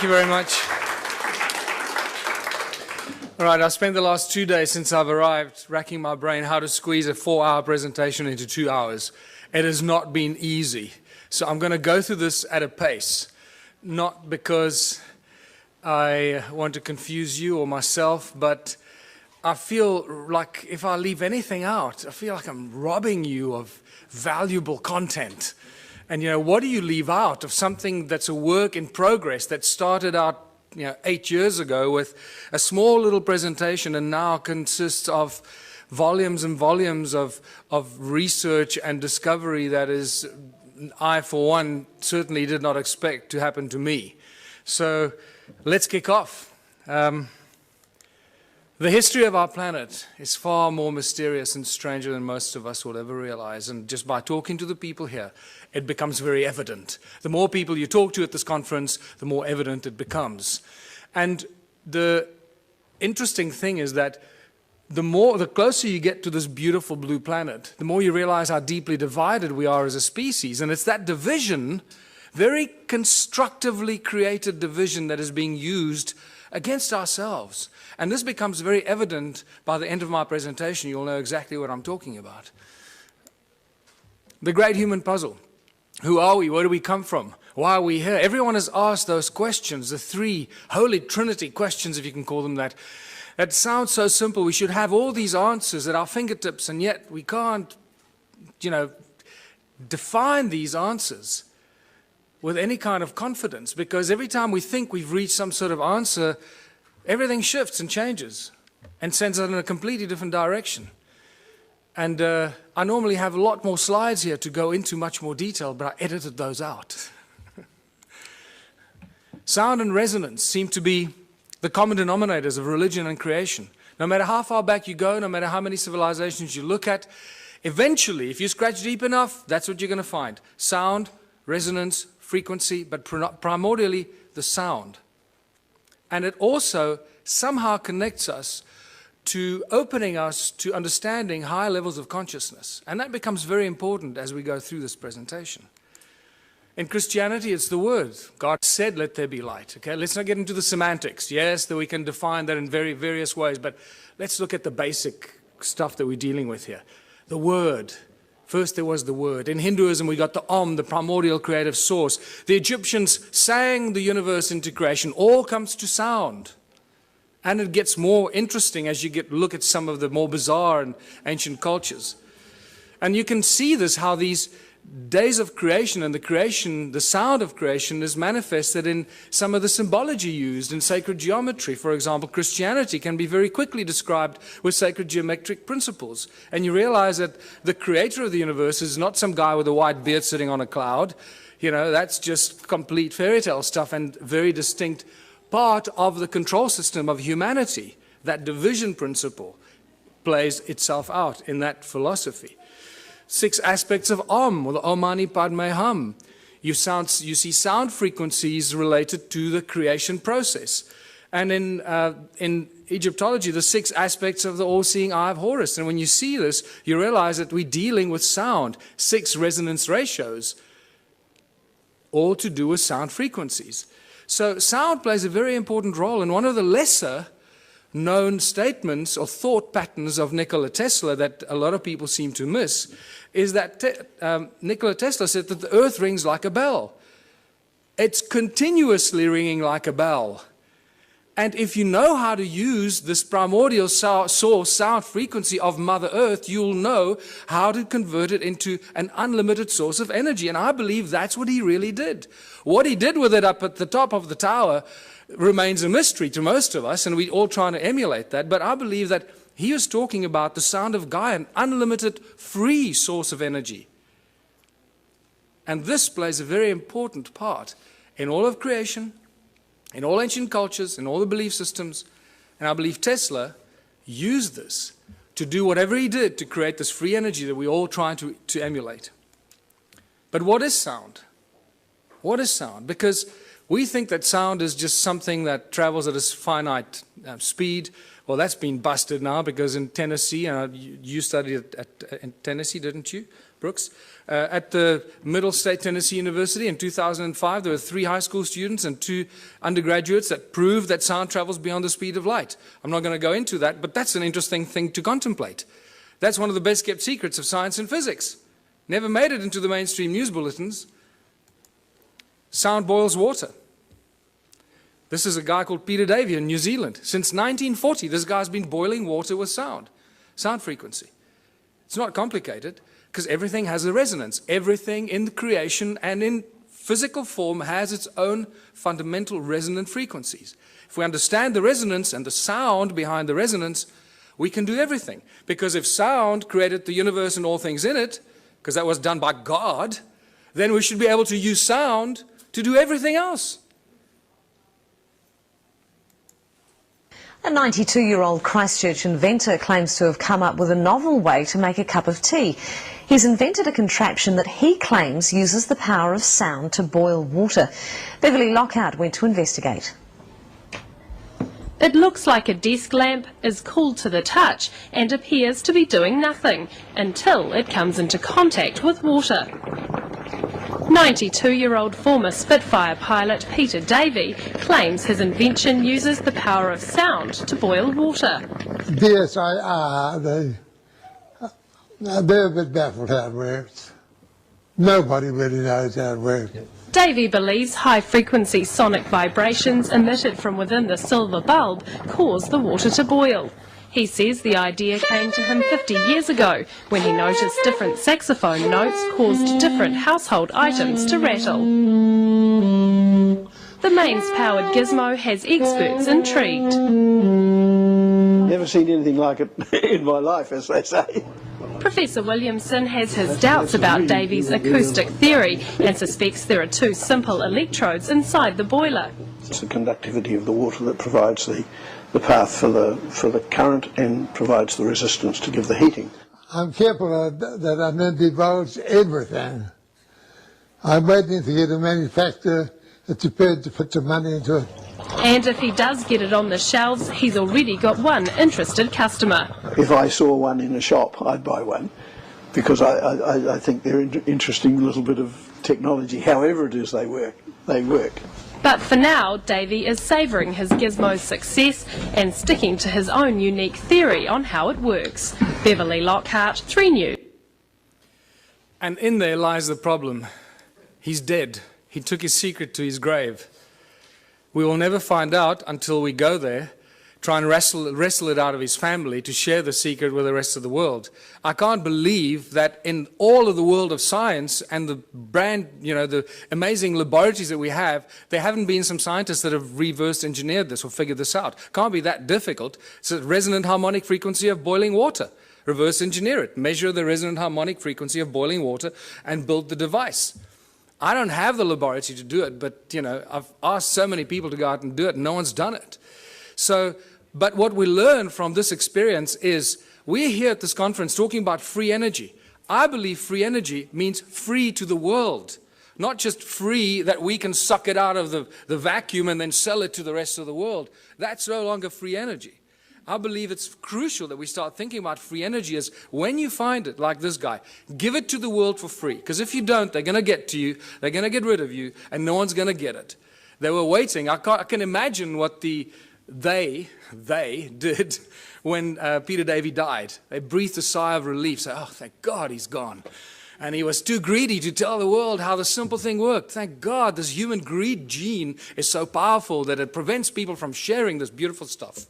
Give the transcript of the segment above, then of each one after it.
Thank you very much. All right, I spent the last 2 days since I've arrived racking my brain how to squeeze a 4-hour presentation into 2 hours. It has not been easy. So I'm going to go through this at a pace, not because I want to confuse you or myself, but I feel like if I leave anything out, I feel like I'm robbing you of valuable content. And, what do you leave out of something that's a work in progress that started out 8 years ago with a small little presentation and now consists of volumes and volumes of research and discovery that is, I, for one, certainly did not expect to happen to me. So let's kick off. The history of our planet is far more mysterious and stranger than most of us will ever realize. And just by talking to the people here, it becomes very evident. The more people you talk to at this conference, the more evident it becomes. And the interesting thing is that the closer you get to this beautiful blue planet, the more you realize how deeply divided we are as a species. And it's that division, very constructively created division, that is being used against ourselves. And this becomes very evident by the end of my presentation. You'll know exactly what I'm talking about. The great human puzzle. Who are we? Where do we come from? Why are we here? Everyone has asked those questions, the three Holy Trinity questions, if you can call them that. It sounds so simple. We should have all these answers at our fingertips, and yet we can't, define these answers with any kind of confidence, because every time we think we've reached some sort of answer, everything shifts and changes and sends us in a completely different direction. And I normally have a lot more slides here to go into much more detail, but I edited those out. Sound and resonance seem to be the common denominators of religion and creation. No matter how far back you go, no matter how many civilizations you look at, eventually, if you scratch deep enough, that's what you're going to find. Sound, resonance, frequency, but primordially the sound. And it also somehow connects us to opening us to understanding higher levels of consciousness. And that becomes very important as we go through this presentation. In Christianity, it's the word. God said, let there be light. Okay, let's not get into the semantics. Yes, that we can define that in very various ways, but let's look at the basic stuff that we're dealing with here. The word. First there was the word. In Hinduism we got the Om, the primordial creative source. The Egyptians sang the universe into creation. All comes to sound. And it gets more interesting as you look at some of the more bizarre and ancient cultures. And you can see this, how these days of creation and the sound of creation is manifested in some of the symbology used in sacred geometry. For example, Christianity can be very quickly described with sacred geometric principles. And you realize that the creator of the universe is not some guy with a white beard sitting on a cloud. That's just complete fairy tale stuff and very distinct part of the control system of humanity. That division principle plays itself out in that philosophy. 6 aspects of Om, or the Om Mani Padme Hum. You see sound frequencies related to the creation process. And in Egyptology, the 6 aspects of the all-seeing eye of Horus. And when you see this, you realize that we're dealing with sound, 6 resonance ratios, all to do with sound frequencies. So sound plays a very important role, and one of the lesser known statements or thought patterns of Nikola Tesla that a lot of people seem to miss is that Nikola Tesla said that the earth rings like a bell. It's continuously ringing like a bell. And if you know how to use this primordial source sound frequency of Mother Earth, you'll know how to convert it into an unlimited source of energy. And I believe that's what he really did. What he did with it up at the top of the tower remains a mystery to most of us, and we're all trying to emulate that. But I believe that he was talking about the sound of Gaia, an unlimited free source of energy. And this plays a very important part in all of creation, in all ancient cultures, in all the belief systems. And I believe Tesla used this to do whatever he did to create this free energy that we're all trying to emulate. But what is sound? What is sound? Because we think that sound is just something that travels at a finite speed. Well, that's been busted now, because in Tennessee, and you studied in Tennessee, didn't you? Brooks. At the Middle State Tennessee University in 2005, there were 3 high school students and 2 undergraduates that proved that sound travels beyond the speed of light. I'm not going to go into that, but that's an interesting thing to contemplate. That's one of the best kept secrets of science and physics. Never made it into the mainstream news bulletins. Sound boils water. This is a guy called Peter Davey in New Zealand. Since 1940, this guy's been boiling water with sound frequency. It's not complicated, because everything has a resonance. Everything in creation and in physical form has its own fundamental resonant frequencies. If we understand the resonance and the sound behind the resonance, we can do everything. Because if sound created the universe and all things in it, because that was done by God, then we should be able to use sound to do everything else. A 92-year-old Christchurch inventor claims to have come up with a novel way to make a cup of tea. He's invented a contraption that he claims uses the power of sound to boil water. Beverly Lockhart went to investigate. It looks like a desk lamp, is cool to the touch and appears to be doing nothing until it comes into contact with water. 92-year-old former Spitfire pilot Peter Davey claims his invention uses the power of sound to boil water. Yes, they're a bit baffled how it works. Nobody really knows how it works. Davey believes high-frequency sonic vibrations emitted from within the silver bulb cause the water to boil. He says the idea came to him 50 years ago when he noticed different saxophone notes caused different household items to rattle. The mains-powered gizmo has experts intrigued. Never seen anything like it in my life, as they say. Professor Williamson has his doubts about Davey's acoustic theory and suspects there are 2 simple electrodes inside the boiler. It's the conductivity of the water that provides the path for the current and provides the resistance to give the heating. I'm careful that I don't divulge everything. I'm waiting to get a manufacturer that's prepared to put some money into it. And if he does get it on the shelves, he's already got one interested customer. If I saw one in a shop, I'd buy one, because I think they're an interesting little bit of technology. However it is they work. But for now, Davey is savouring his gizmo's success and sticking to his own unique theory on how it works. Beverly Lockhart, 3 News. And in there lies the problem. He's dead. He took his secret to his grave. We will never find out until we go there, try and wrestle it out of his family to share the secret with the rest of the world. I can't believe that in all of the world of science and the the amazing laboratories that we have, there haven't been some scientists that have reverse engineered this or figured this out. Can't be that difficult. It's a resonant harmonic frequency of boiling water. Reverse engineer it. Measure the resonant harmonic frequency of boiling water and build the device. I don't have the laboratory to do it, but I've asked so many people to go out and do it, and no one's done it. So, but what we learn from this experience is we're here at this conference talking about free energy. I believe free energy means free to the world, not just free that we can suck it out of the vacuum and then sell it to the rest of the world. That's no longer free energy. I believe it's crucial that we start thinking about free energy as when you find it, like this guy, give it to the world for free. Because if you don't, they're going to get to you, they're going to get rid of you, and no one's going to get it. They were waiting. I can imagine what they did when Peter Davey died. They breathed a sigh of relief, say, oh, thank God he's gone. And he was too greedy to tell the world how the simple thing worked. Thank God this human greed gene is so powerful that it prevents people from sharing this beautiful stuff.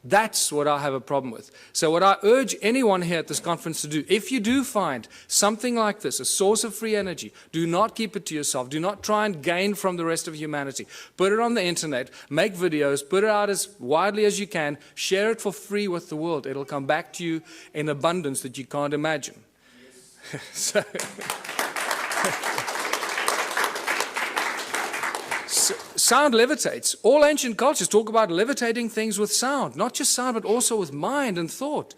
That's what I have a problem with. So what I urge anyone here at this conference to do, if you do find something like this, a source of free energy, do not keep it to yourself. Do not try and gain from the rest of humanity. Put it on the internet, make videos, put it out as widely as you can, share it for free with the world. It'll come back to you in abundance that you can't imagine. Yes. Sound levitates. All ancient cultures talk about levitating things with sound, not just sound, but also with mind and thought.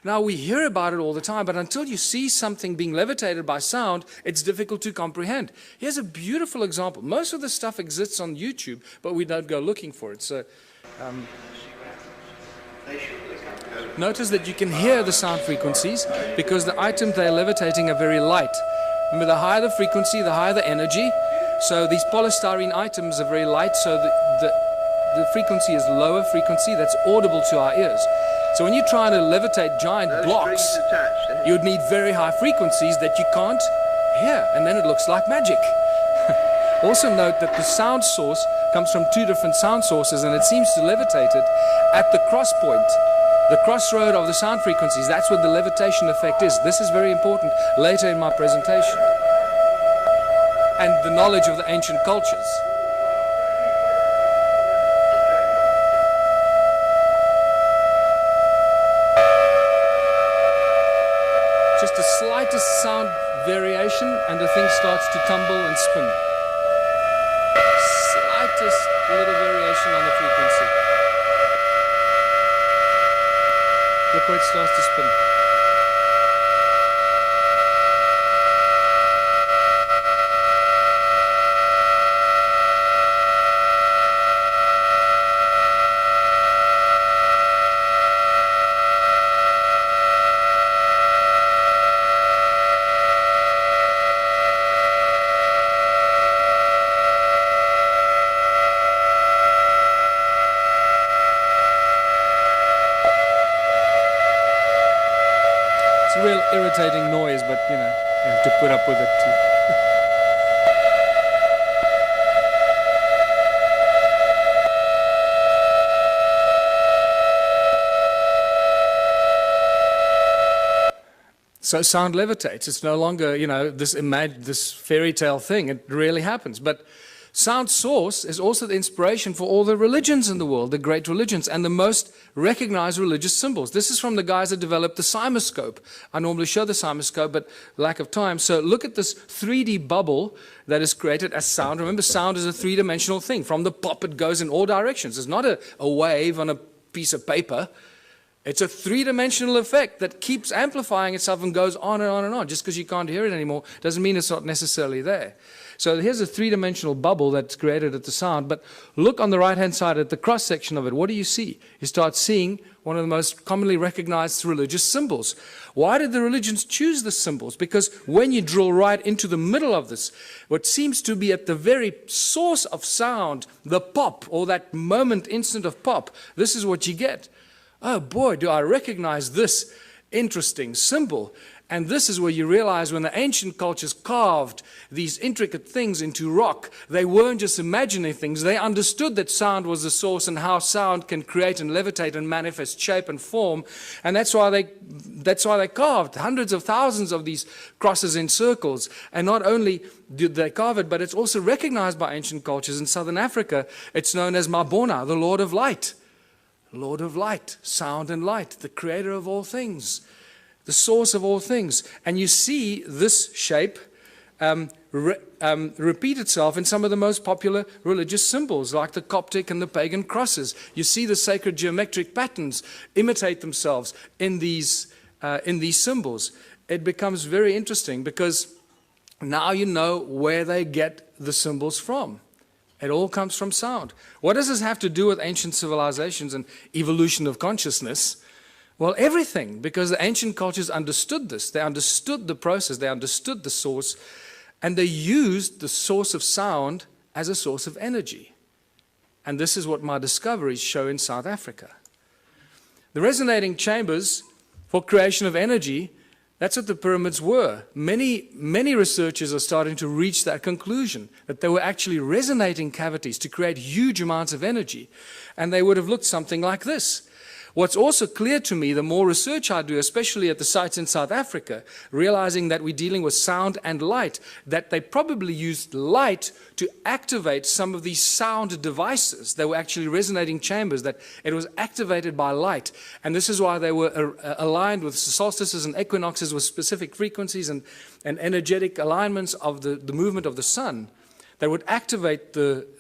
Now, we hear about it all the time, but until you see something being levitated by sound, it's difficult to comprehend. Here's a beautiful example. Most of the stuff exists on YouTube, but we don't go looking for it. So, Notice that you can hear the sound frequencies because the items they're levitating are very light. Remember, the higher the frequency, the higher the energy. So these polystyrene items are very light, so the frequency is lower frequency that's audible to our ears. So when you're trying to levitate giant blocks, you would need very high frequencies that you can't hear, and then it looks like magic. Also note that the sound source comes from two different sound sources, and it seems to levitate it at the cross point, the crossroad of the sound frequencies. That's what the levitation effect is. This is very important later in my presentation. And the knowledge of the ancient cultures. Just the slightest sound variation and the thing starts to tumble and spin. Slightest little variation on the frequency. Look where it starts to spin. Real irritating noise, but you know, you have to put up with it too. So sound levitates. It's no longer, you know, this fairy tale thing. It really happens. But sound source is also the inspiration for all the religions in the world, the great religions, and the most recognized religious symbols. This is from the guys that developed the cymoscope. I normally show the cymoscope, but lack of time. So look at this 3D bubble that is created as sound. Remember, sound is a three-dimensional thing. From the pop, it goes in all directions. It's not a wave on a piece of paper. It's a three-dimensional effect that keeps amplifying itself and goes on and on and on. Just because you can't hear it anymore doesn't mean it's not necessarily there. So here's a three-dimensional bubble that's created at the sound. But look on the right-hand side at the cross-section of it. What do you see? You start seeing one of the most commonly recognized religious symbols. Why did the religions choose the symbols? Because when you drill right into the middle of this, what seems to be at the very source of sound, the pop, or that moment, instant of pop, this is what you get. Oh boy, do I recognize this interesting symbol. And this is where you realize when the ancient cultures carved these intricate things into rock, they weren't just imagining things. They understood that sound was the source and how sound can create and levitate and manifest shape and form. And that's why they carved hundreds of thousands of these crosses in circles. And not only did they carve it, but it's also recognized by ancient cultures. In southern Africa, it's known as Mabona, the Lord of Light. Lord of light, sound and light, the creator of all things, the source of all things. And you see this shape repeat itself in some of the most popular religious symbols, like the Coptic and the pagan crosses. You see the sacred geometric patterns imitate themselves in these symbols. It becomes very interesting because now you know where they get the symbols from. It all comes from sound. What does this have to do with ancient civilizations and evolution of consciousness? Well, everything, because the ancient cultures understood this. They understood the process. They understood the source. And they used the source of sound as a source of energy. And this is what my discoveries show in South Africa. The resonating chambers for creation of energy, that's what the pyramids were. Many researchers are starting to reach that conclusion, that they were actually resonating cavities to create huge amounts of energy. And they would have looked something like this. What's also clear to me, the more research I do, especially at the sites in South Africa, realizing that we're dealing with sound and light, that they probably used light to activate some of these sound devices. They were actually resonating chambers, that it was activated by light. And this is why they were aligned with solstices and equinoxes with specific frequencies and energetic alignments of the movement of the sun. They would activate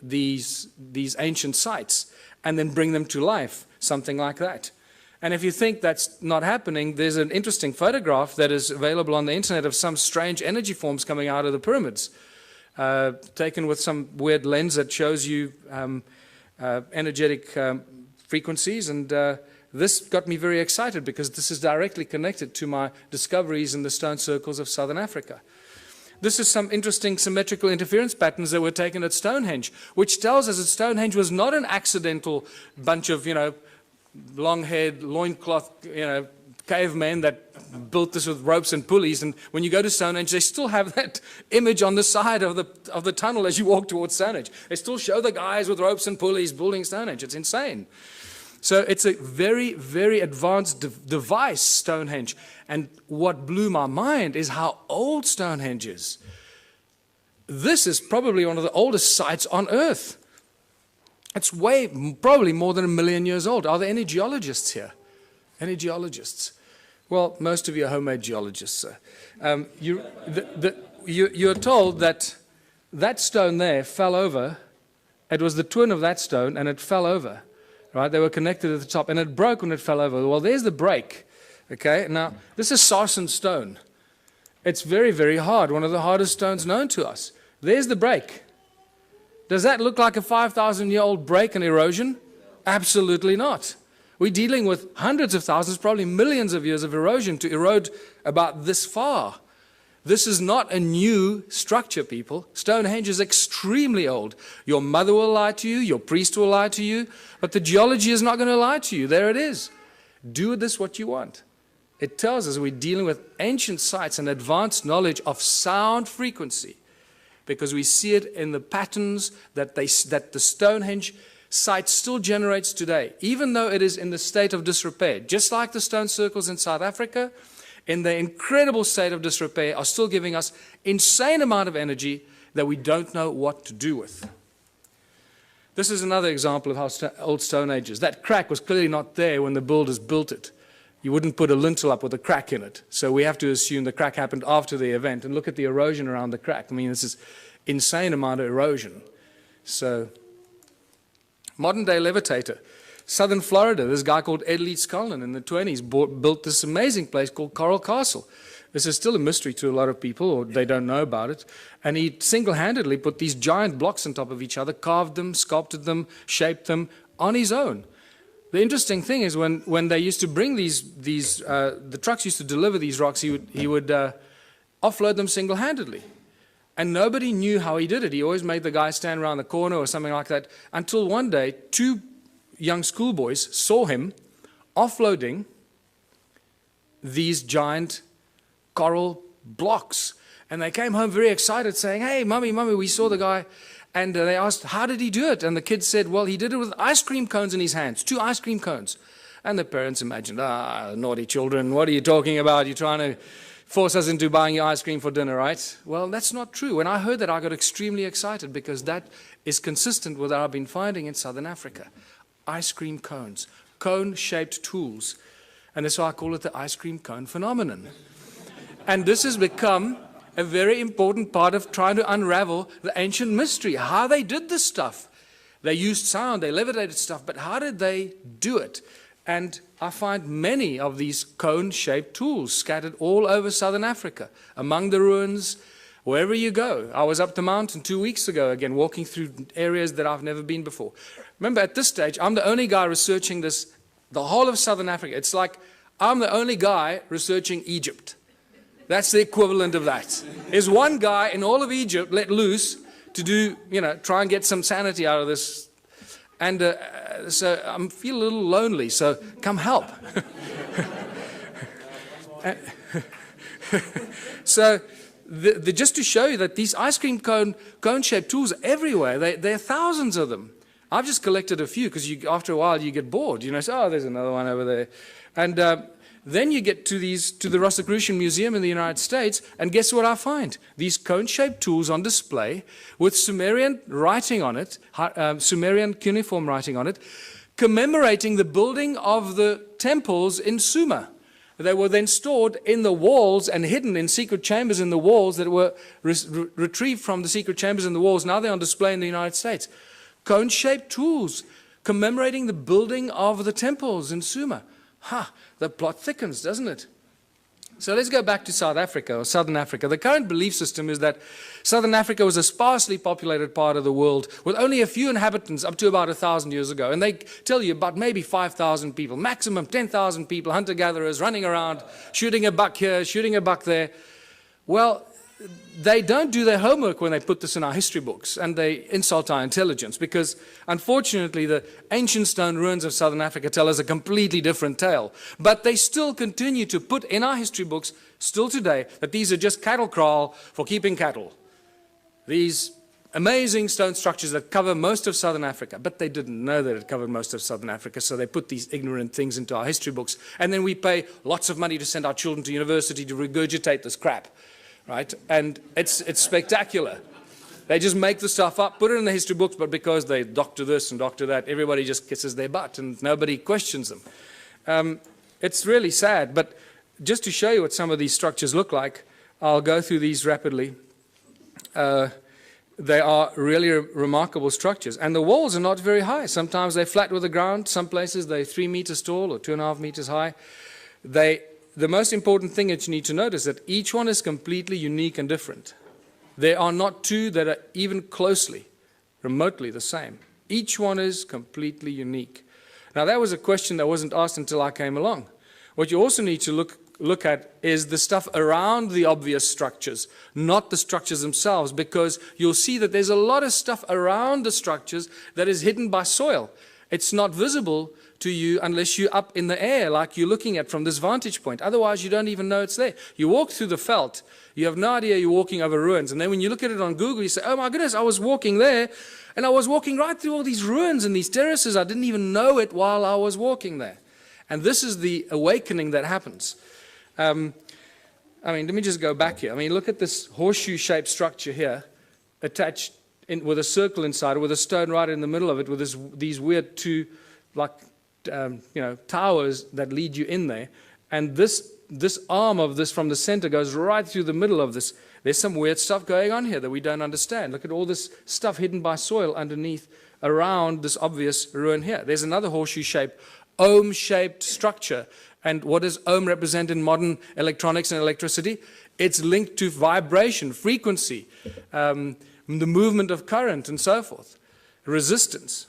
these ancient sites and then bring them to life. Something like that. And if you think that's not happening, there's an interesting photograph that is available on the internet of some strange energy forms coming out of the pyramids, taken with some weird lens that shows you energetic frequencies, and this got me very excited because this is directly connected to my discoveries in the stone circles of southern Africa. This is some interesting symmetrical interference patterns that were taken at Stonehenge, which tells us that Stonehenge was not an accidental bunch of, long-haired, loincloth, cavemen that built this with ropes and pulleys. And when you go to Stonehenge, they still have that image on the side of the tunnel as you walk towards Stonehenge. They still show the guys with ropes and pulleys building Stonehenge. It's insane. So it's a very, very advanced device, Stonehenge. And what blew my mind is how old Stonehenge is. This is probably one of the oldest sites on Earth. It's probably more than 1 million years old. Are there any geologists here? Any geologists? Well, most of you are homemade geologists. You're told that that stone there fell over. It was the twin of that stone, and it fell over. Right? They were connected at the top, and it broke when it fell over. Well, there's the break. Okay, now this is sarsen stone. It's very, very hard, one of the hardest stones known to us. There's the break. Does that look like a 5,000-year-old break and erosion? Absolutely not. We're dealing with hundreds of thousands, probably millions of years of erosion to erode about this far. This is not a new structure, people. Stonehenge is extremely old. Your mother will lie to you, your priest will lie to you, but the geology is not going to lie to you. There it is. Do with this what you want. It tells us we're dealing with ancient sites and advanced knowledge of sound frequency, because we see it in the patterns that the Stonehenge site still generates today, even though it is in the state of disrepair. Just like the stone circles in South Africa, in the incredible state of disrepair, are still giving us insane amount of energy that we don't know what to do with. This is another example of how old Stonehenge is. That crack was clearly not there when the builders built it. You wouldn't put a lintel up with a crack in it. So we have to assume the crack happened after the event. And look at the erosion around the crack. I mean, this is insane amount of erosion. So, modern day levitator. Southern Florida, this guy called Ed Leeds Cullen in the 20s built this amazing place called Coral Castle. This is still a mystery to a lot of people, or they don't know about it. And he single-handedly put these giant blocks on top of each other, carved them, sculpted them, shaped them on his own. The interesting thing is when they used to bring the trucks used to deliver these rocks, he would offload them single-handedly. And nobody knew how he did it. He always made the guy stand around the corner or something like that, until one day, 2 young schoolboys saw him offloading these giant coral blocks. And they came home very excited saying, "Hey, Mummy, we saw the guy." And they asked, "How did he do it?" And the kid said, "Well, he did it with ice cream cones in his hands, 2 ice cream cones." And the parents imagined, naughty children, what are you talking about? You're trying to force us into buying your ice cream for dinner, right? Well, that's not true. When I heard that, I got extremely excited, because that is consistent with what I've been finding in southern Africa. Ice cream cones, cone-shaped tools. And that's why I call it the ice cream cone phenomenon. And this has become a very important part of trying to unravel the ancient mystery, how they did this stuff. They used sound, they levitated stuff, but how did they do it? And I find many of these cone-shaped tools scattered all over southern Africa, among the ruins, wherever you go. I was up the mountain 2 weeks ago, again, walking through areas that I've never been before. Remember, at this stage, I'm the only guy researching this, the whole of southern Africa. It's like I'm the only guy researching Egypt. That's the equivalent of that. There's one guy in all of Egypt let loose to do, try and get some sanity out of this. And so I feel a little lonely, so come help. So just to show you that these ice cream cone-shaped tools are everywhere. There are thousands of them. I've just collected a few, because after a while you get bored. So, there's another one over there. And then you get to the Rosicrucian Museum in the United States, and guess what I find? These cone-shaped tools on display with Sumerian writing on it, Sumerian cuneiform writing on it, commemorating the building of the temples in Sumer. They were then stored in the walls and hidden in secret chambers in the walls that were retrieved from the secret chambers in the walls. Now they're on display in the United States. Cone-shaped tools commemorating the building of the temples in Sumer. The plot thickens, doesn't it? So let's go back to South Africa, or Southern Africa. The current belief system is that Southern Africa was a sparsely populated part of the world with only a few inhabitants up to about 1,000 years ago. And they tell you about maybe 5,000 people, maximum 10,000 people, hunter-gatherers running around, shooting a buck here, shooting a buck there. Well, they don't do their homework when they put this in our history books, and they insult our intelligence, because unfortunately the ancient stone ruins of Southern Africa tell us a completely different tale. But they still continue to put in our history books, still today, that these are just cattle kraal for keeping cattle. These amazing stone structures that cover most of Southern Africa. But they didn't know that it covered most of Southern Africa, so they put these ignorant things into our history books. And then we pay lots of money to send our children to university to regurgitate this crap. Right? And it's spectacular. They just make the stuff up, put it in the history books, but because they doctor this and doctor that, everybody just kisses their butt and nobody questions them. It's really sad, but just to show you what some of these structures look like, I'll go through these rapidly. They are really remarkable structures. And the walls are not very high. Sometimes they're flat with the ground. Some places they're 3 meters tall or 2.5 meters high. The most important thing that you need to notice is that each one is completely unique and different. There are not two that are even closely, remotely the same. Each one is completely unique. Now that was a question that wasn't asked until I came along. What you also need to look at is the stuff around the obvious structures, not the structures themselves, because you'll see that there's a lot of stuff around the structures that is hidden by soil. It's not visible to you unless you're up in the air, like you're looking at from this vantage point. Otherwise, you don't even know it's there. You walk through the veld, you have no idea you're walking over ruins. And then when you look at it on Google, you say, oh my goodness, I was walking there, and I was walking right through all these ruins and these terraces. I didn't even know it while I was walking there. And this is the awakening that happens. Let me just go back here. Look at this horseshoe-shaped structure here, attached with a circle inside, with a stone right in the middle of it, with these weird two, towers that lead you in there. And this arm of this from the center goes right through the middle of this. There's some weird stuff going on here that we don't understand. Look at all this stuff hidden by soil underneath, around this obvious ruin here. There's another horseshoe-shaped, ohm-shaped structure. And what does ohm represent in modern electronics and electricity? It's linked to vibration, frequency, the movement of current, and so forth. Resistance.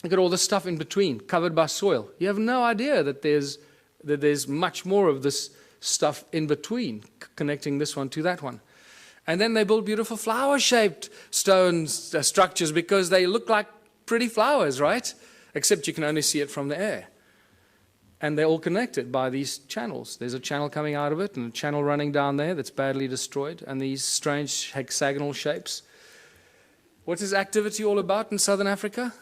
Look at all the stuff in between, covered by soil. You have no idea that there's much more of this stuff in between, connecting this one to that one. And then they build beautiful flower-shaped stone structures because they look like pretty flowers, right? Except you can only see it from the air. And they're all connected by these channels. There's a channel coming out of it and a channel running down there that's badly destroyed, and these strange hexagonal shapes. What's this activity all about in Southern Africa?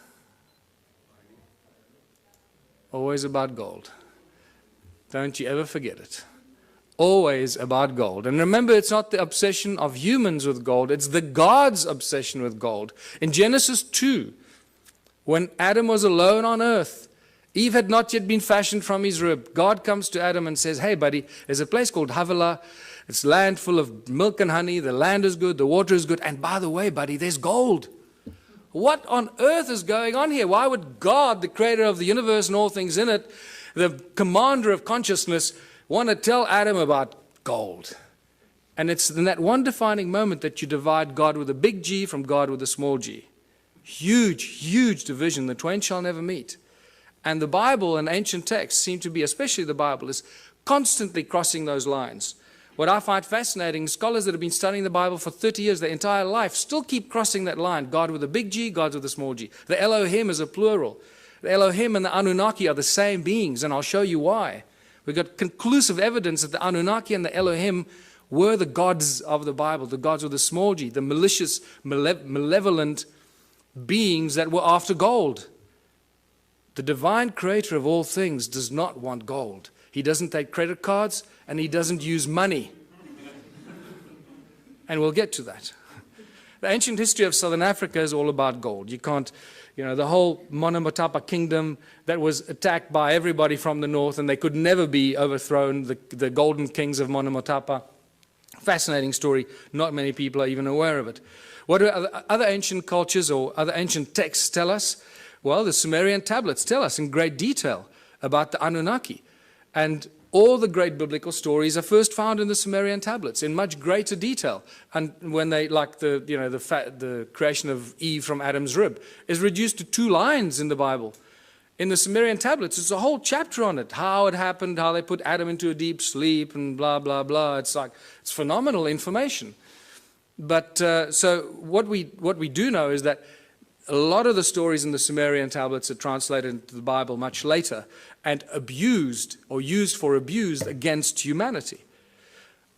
Always about gold. Don't you ever forget it. Always about gold. And remember, it's not the obsession of humans with gold, it's the God's obsession with gold. In Genesis 2, when Adam was alone on earth, Eve had not yet been fashioned from his rib. God comes to Adam and says, hey buddy, there's a place called Havilah. It's land full of milk and honey. The land is good, the water is good. And by the way, buddy, there's gold. What on earth is going on here? Why would God, the creator of the universe and all things in it, the commander of consciousness, want to tell Adam about gold? And it's in that one defining moment that you divide God with a big G from God with a small g. Huge, huge division. The twain shall never meet. And the Bible and ancient texts seem to be, especially the Bible, is constantly crossing those lines. What I find fascinating, scholars that have been studying the Bible for 30 years, their entire life, still keep crossing that line. God with a big G, God with a small g. The Elohim is a plural. The Elohim and the Annunaki are the same beings, and I'll show you why. We've got conclusive evidence that the Annunaki and the Elohim were the gods of the Bible, the gods with a small g, the malicious, malevolent beings that were after gold. The divine creator of all things does not want gold. He doesn't take credit cards, and he doesn't use money. And we'll get to that. The ancient history of Southern Africa is all about gold. You can't, the whole Monomotapa kingdom that was attacked by everybody from the north, and they could never be overthrown, the golden kings of Monomotapa. Fascinating story. Not many people are even aware of it. What do other ancient cultures or other ancient texts tell us? Well, the Sumerian tablets tell us in great detail about the Annunaki. And all the great biblical stories are first found in the Sumerian tablets in much greater detail. And when they, like the creation of Eve from Adam's rib, is reduced to 2 lines in the Bible. In the Sumerian tablets, it's a whole chapter on it, how it happened, how they put Adam into a deep sleep, and blah, blah, blah. It's phenomenal information. But so what we do know is that a lot of the stories in the Sumerian tablets are translated into the Bible much later and abused or used for abuse against humanity.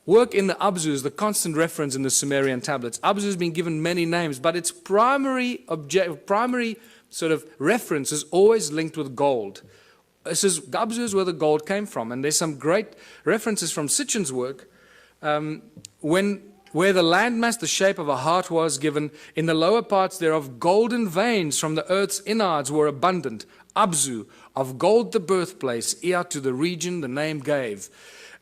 Work in the Abzu is the constant reference in the Sumerian tablets. Abzu has been given many names, but its primary sort of reference is always linked with gold. This is Abzu is where the gold came from, and there's some great references from Sitchin's work where the landmass, the shape of a heart, was given, in the lower parts thereof golden veins from the earth's innards were abundant. Abzu, of gold the birthplace, Ea to the region the name gave.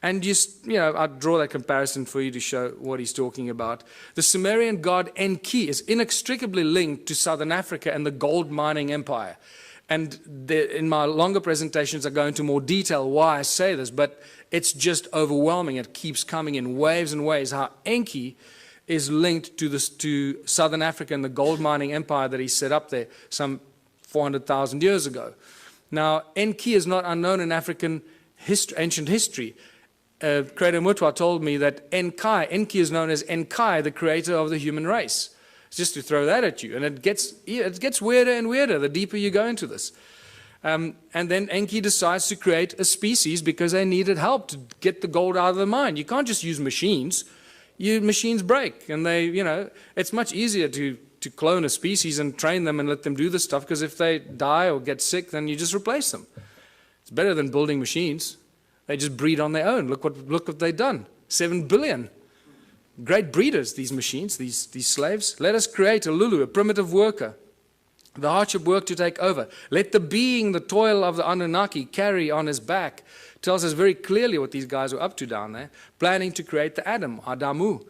And I draw that comparison for you to show what he's talking about. The Sumerian god Enki is inextricably linked to southern Africa and the gold mining empire. And in my longer presentations, I go into more detail why I say this, but it's just overwhelming. It keeps coming in waves and waves, how Enki is linked to southern Africa and the gold mining empire that he set up there some 400,000 years ago. Now, Enki is not unknown in African ancient history. Creator Mutwa told me that Enki is known as Enkai, the creator of the human race. Just to throw that at you. And it gets weirder and weirder the deeper you go into this. And then Enki decides to create a species because they needed help to get the gold out of the mine. You can't just use machines. Machines break. And it's much easier to clone a species and train them and let them do this stuff, because if they die or get sick, then you just replace them. It's better than building machines. They just breed on their own. Look what they've done. 7 billion. Great breeders, these machines, these slaves. Let us create a Lulu, a primitive worker. The hardship work to take over. Let the being, the toil of the Annunaki carry on his back. Tells us very clearly what these guys were up to down there. Planning to create the Adam, Adamu.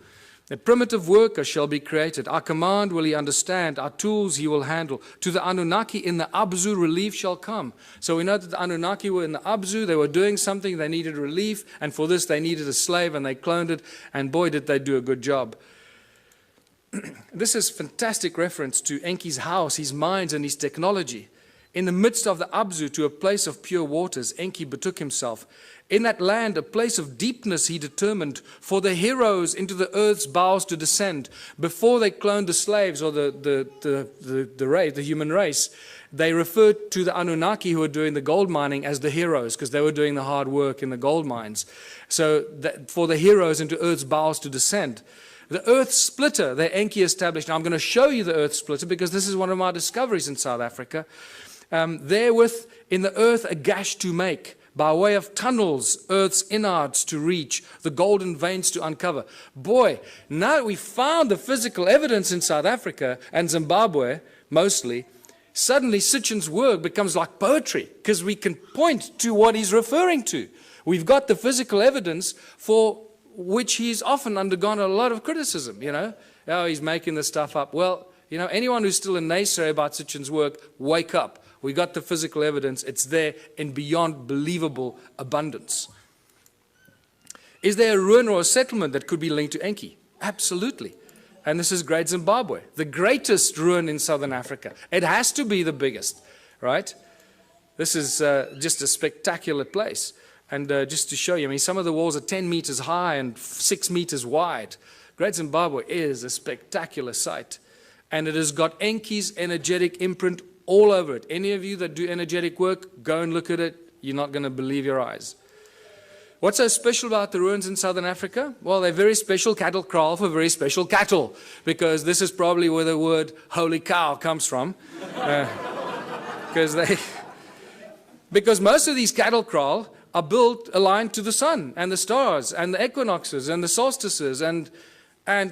A primitive worker shall be created. Our command will he understand. Our tools he will handle. To the Anunnaki in the Abzu relief shall come. So we know that the Anunnaki were in the Abzu. They were doing something. They needed relief. And for this they needed a slave, and they cloned it. And boy, did they do a good job. This is fantastic reference to Enki's house, his mines, and his technology. In the midst of the Abzu, to a place of pure waters, Enki betook himself. In that land, a place of deepness he determined for the heroes into the earth's bowels to descend. Before they cloned the slaves or the human race, they referred to the Anunnaki who were doing the gold mining as the heroes, because they were doing the hard work in the gold mines. So for the heroes into earth's bowels to descend. The earth splitter that Enki established. Now I'm going to show you the earth splitter because this is one of my discoveries in South Africa. Therewith in the earth a gash to make, by way of tunnels, earth's innards to reach, the golden veins to uncover. Boy, now that we found the physical evidence in South Africa and Zimbabwe, mostly, suddenly Sitchin's work becomes like poetry, because we can point to what he's referring to. We've got the physical evidence for which he's often undergone a lot of criticism, Oh, he's making this stuff up. Well, anyone who's still a naysayer about Sitchin's work, wake up. We got the physical evidence. It's there in beyond believable abundance. Is there a ruin or a settlement that could be linked to Enki? Absolutely. And this is Great Zimbabwe, the greatest ruin in southern Africa. It has to be the biggest, right? This is just a spectacular place. And just to show you, some of the walls are 10 meters high and 6 meters wide. Great Zimbabwe is a spectacular sight. And it has got Enki's energetic imprint all over it. Any of you that do energetic work, go and look at it. You're not going to believe your eyes. What's so special about the ruins in southern Africa? Well, they're very special cattle kraal for very special cattle, because this is probably where the word holy cow comes from. Because most of these cattle kraal are built aligned to the sun and the stars and the equinoxes and the solstices, and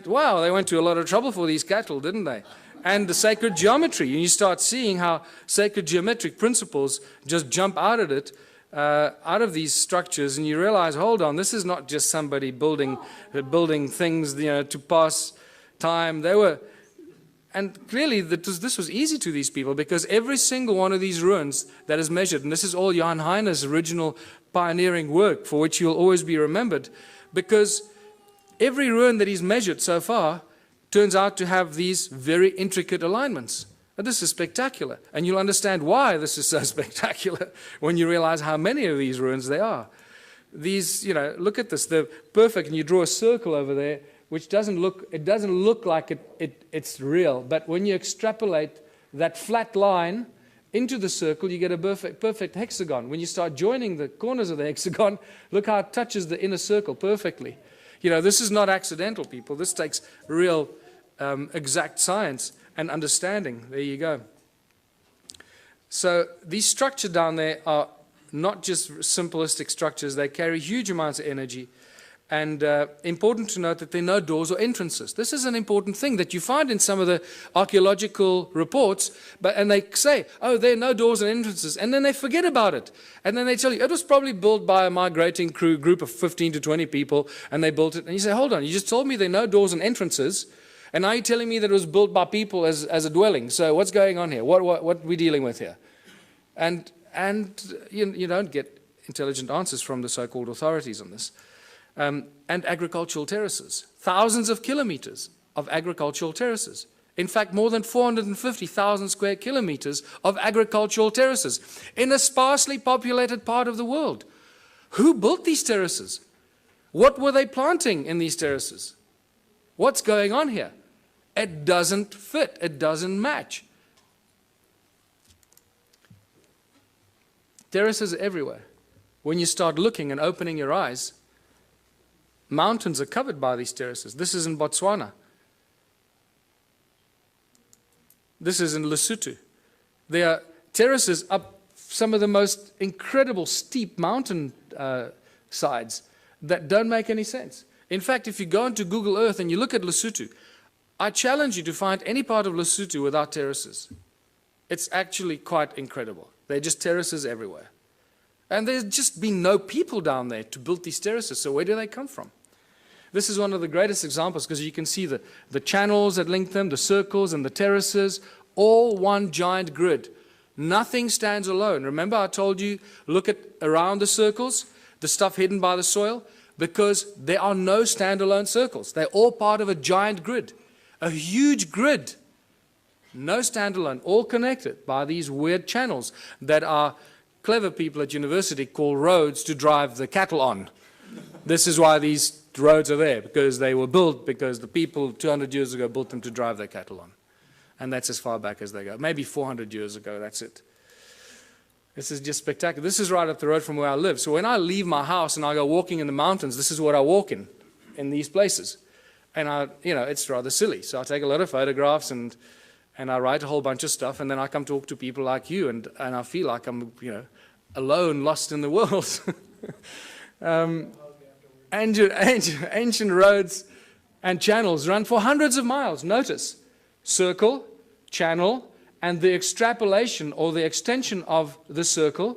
wow, they went to a lot of trouble for these cattle, didn't they? And the sacred geometry. And you start seeing how sacred geometric principles just jump out of these structures, and you realize, hold on, this is not just somebody building things, to pass time. and clearly this was easy to these people, because every single one of these ruins that is measured, and this is all Jan Heine's original pioneering work for which you'll always be remembered, because every ruin that he's measured so far turns out to have these very intricate alignments. And this is spectacular, and you'll understand why this is so spectacular when you realize how many of these ruins there are. These, look at this, they're perfect, and you draw a circle over there, which doesn't look like it's real, but when you extrapolate that flat line into the circle, you get a perfect hexagon. When you start joining the corners of the hexagon, look how it touches the inner circle perfectly. This is not accidental, people. This takes real exact science and understanding. There you go. So these structures down there are not just simplistic structures. They carry huge amounts of energy. And important to note that there are no doors or entrances. This is an important thing that you find in some of the archaeological reports, and they say, oh, there are no doors and entrances, and then they forget about it. And then they tell you, it was probably built by a migrating group of 15 to 20 people, and they built it. And you say, hold on, you just told me there are no doors and entrances, and now you're telling me that it was built by people as a dwelling. So what's going on here? What are we dealing with here? And you don't get intelligent answers from the so-called authorities on this. And agricultural terraces. Thousands of kilometers of agricultural terraces. In fact, more than 450,000 square kilometers of agricultural terraces in a sparsely populated part of the world. Who built these terraces? What were they planting in these terraces? What's going on here? It doesn't fit. It doesn't match. Terraces are everywhere. When you start looking and opening your eyes, mountains are covered by these terraces. This is in Botswana. This is in Lesotho. There are terraces up some of the most incredible steep mountain sides that don't make any sense. In fact, if you go into Google Earth and you look at Lesotho, I challenge you to find any part of Lesotho without terraces. It's actually quite incredible. They're just terraces everywhere. And there's just been no people down there to build these terraces, so where do they come from? This is one of the greatest examples, because you can see the channels that link them, the circles and the terraces, all one giant grid. Nothing stands alone. Remember I told you, look at around the circles, the stuff hidden by the soil, because there are no standalone circles. They're all part of a giant grid, a huge grid. No standalone, all connected by these weird channels that are clever people at university call roads to drive the cattle on. This is why these roads are there, because they were built because the people 200 years ago built them to drive their cattle on. And that's as far back as they go. Maybe 400 years ago, that's it. This is just spectacular. This is right up the road from where I live. So when I leave my house and I go walking in the mountains, this is what I walk in these places. And it's rather silly. So I take a lot of photographs and I write a whole bunch of stuff, and then I come talk to people like you, and I feel like I'm, alone, lost in the world. Ancient roads and channels run for hundreds of miles. Notice, circle, channel, and the extrapolation or the extension of the circle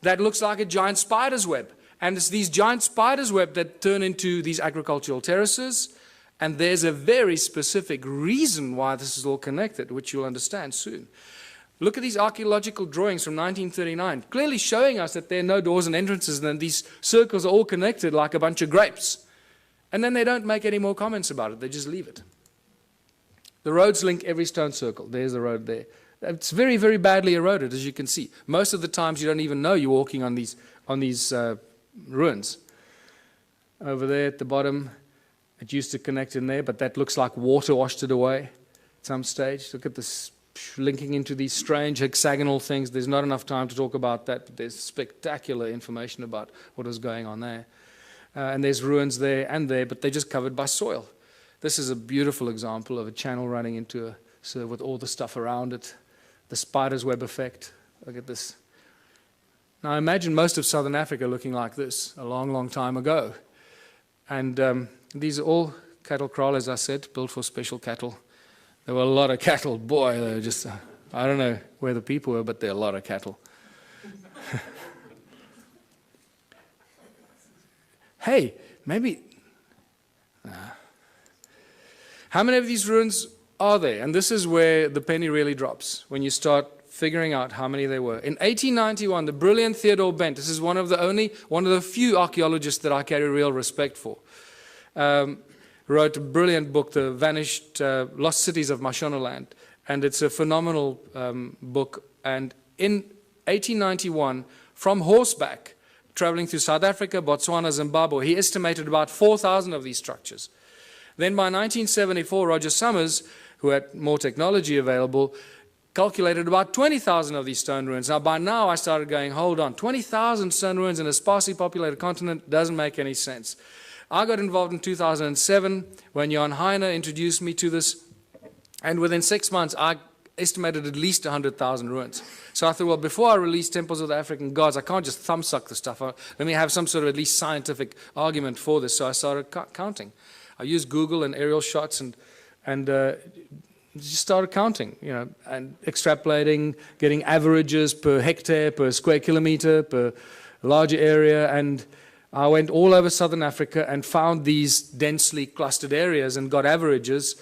that looks like a giant spider's web. And it's these giant spider's web that turn into these agricultural terraces. And there's a very specific reason why this is all connected, which you'll understand soon. Look at these archaeological drawings from 1939, clearly showing us that there are no doors and entrances, and these circles are all connected like a bunch of grapes. And then they don't make any more comments about it, they just leave it. The roads link every stone circle. There's the road there. It's very, very badly eroded, as you can see. Most of the times you don't even know you're walking on these ruins. Over there at the bottom, it used to connect in there, but that looks like water washed it away at some stage. Look at this linking into these strange hexagonal things. There's not enough time to talk about that, but there's spectacular information about what was going on there. And there's ruins there and there, but they're just covered by soil. This is a beautiful example of a channel running into a serve with all the stuff around it. The spider's web effect. Look at this. Now imagine most of southern Africa looking like this a long, long time ago. And these are all cattle kraal, as I said, built for special cattle. There were a lot of cattle. Boy, they were just, I don't know where the people were, but there are a lot of cattle. Hey, maybe... How many of these ruins are there. And this is where the penny really drops, when you start figuring out how many there were. In 1891, the brilliant Theodore Bent, this is one of the few archaeologists that I carry real respect for, wrote a brilliant book, The Vanished Lost Cities of Mashonaland. And it's a phenomenal book. And in 1891, from horseback, traveling through South Africa, Botswana, Zimbabwe, he estimated about 4,000 of these structures. Then by 1974, Roger Summers, who had more technology available, calculated about 20,000 of these stone ruins. Now, by now, I started going, hold on, 20,000 stone ruins in a sparsely populated continent doesn't make any sense. I got involved in 2007 when Jan Heine introduced me to this, and within 6 months, I estimated at least 100,000 ruins. So I thought, well, before I release Temples of the African Gods, I can't just thumbsuck the stuff. Let me have some sort of at least scientific argument for this. So I started counting. I used Google and aerial shots and just started counting, and extrapolating, getting averages per hectare, per square kilometer, per larger area. And I went all over southern Africa and found these densely clustered areas and got averages.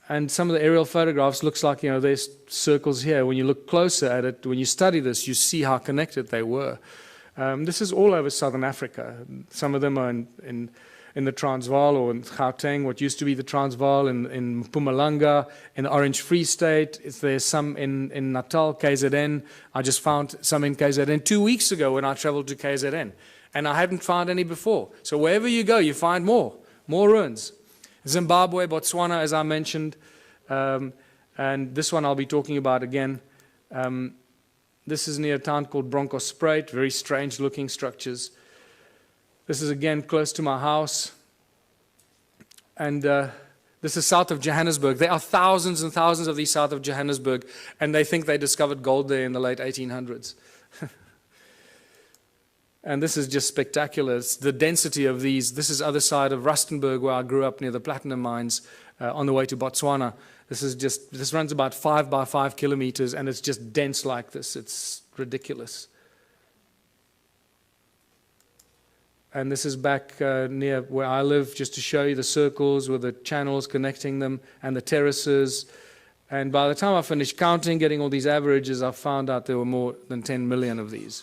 And some of the aerial photographs looks like, there's circles here. When you look closer at it, when you study this, you see how connected they were. This is all over southern Africa. Some of them are in the Transvaal or in Gauteng, what used to be the Transvaal, in Mpumalanga, in the Orange Free State. There's some in Natal, KZN. I just found some in KZN 2 weeks ago when I traveled to KZN. And I hadn't found any before. So wherever you go, you find more ruins. Zimbabwe, Botswana, as I mentioned. And this one I'll be talking about again. This is near a town called Bronkhorstspruit, very strange looking structures. This is again close to my house. And this is south of Johannesburg. There are thousands and thousands of these south of Johannesburg, and they think they discovered gold there in the late 1800s. And this is just spectacular. It's the density of these. This is other side of Rustenburg, where I grew up near the platinum mines on the way to Botswana. This runs about 5 by 5 kilometers, and it's just dense like this. It's ridiculous. And this is back near where I live, just to show you the circles with the channels connecting them and the terraces. And by the time I finished counting, getting all these averages, I found out there were more than 10 million of these.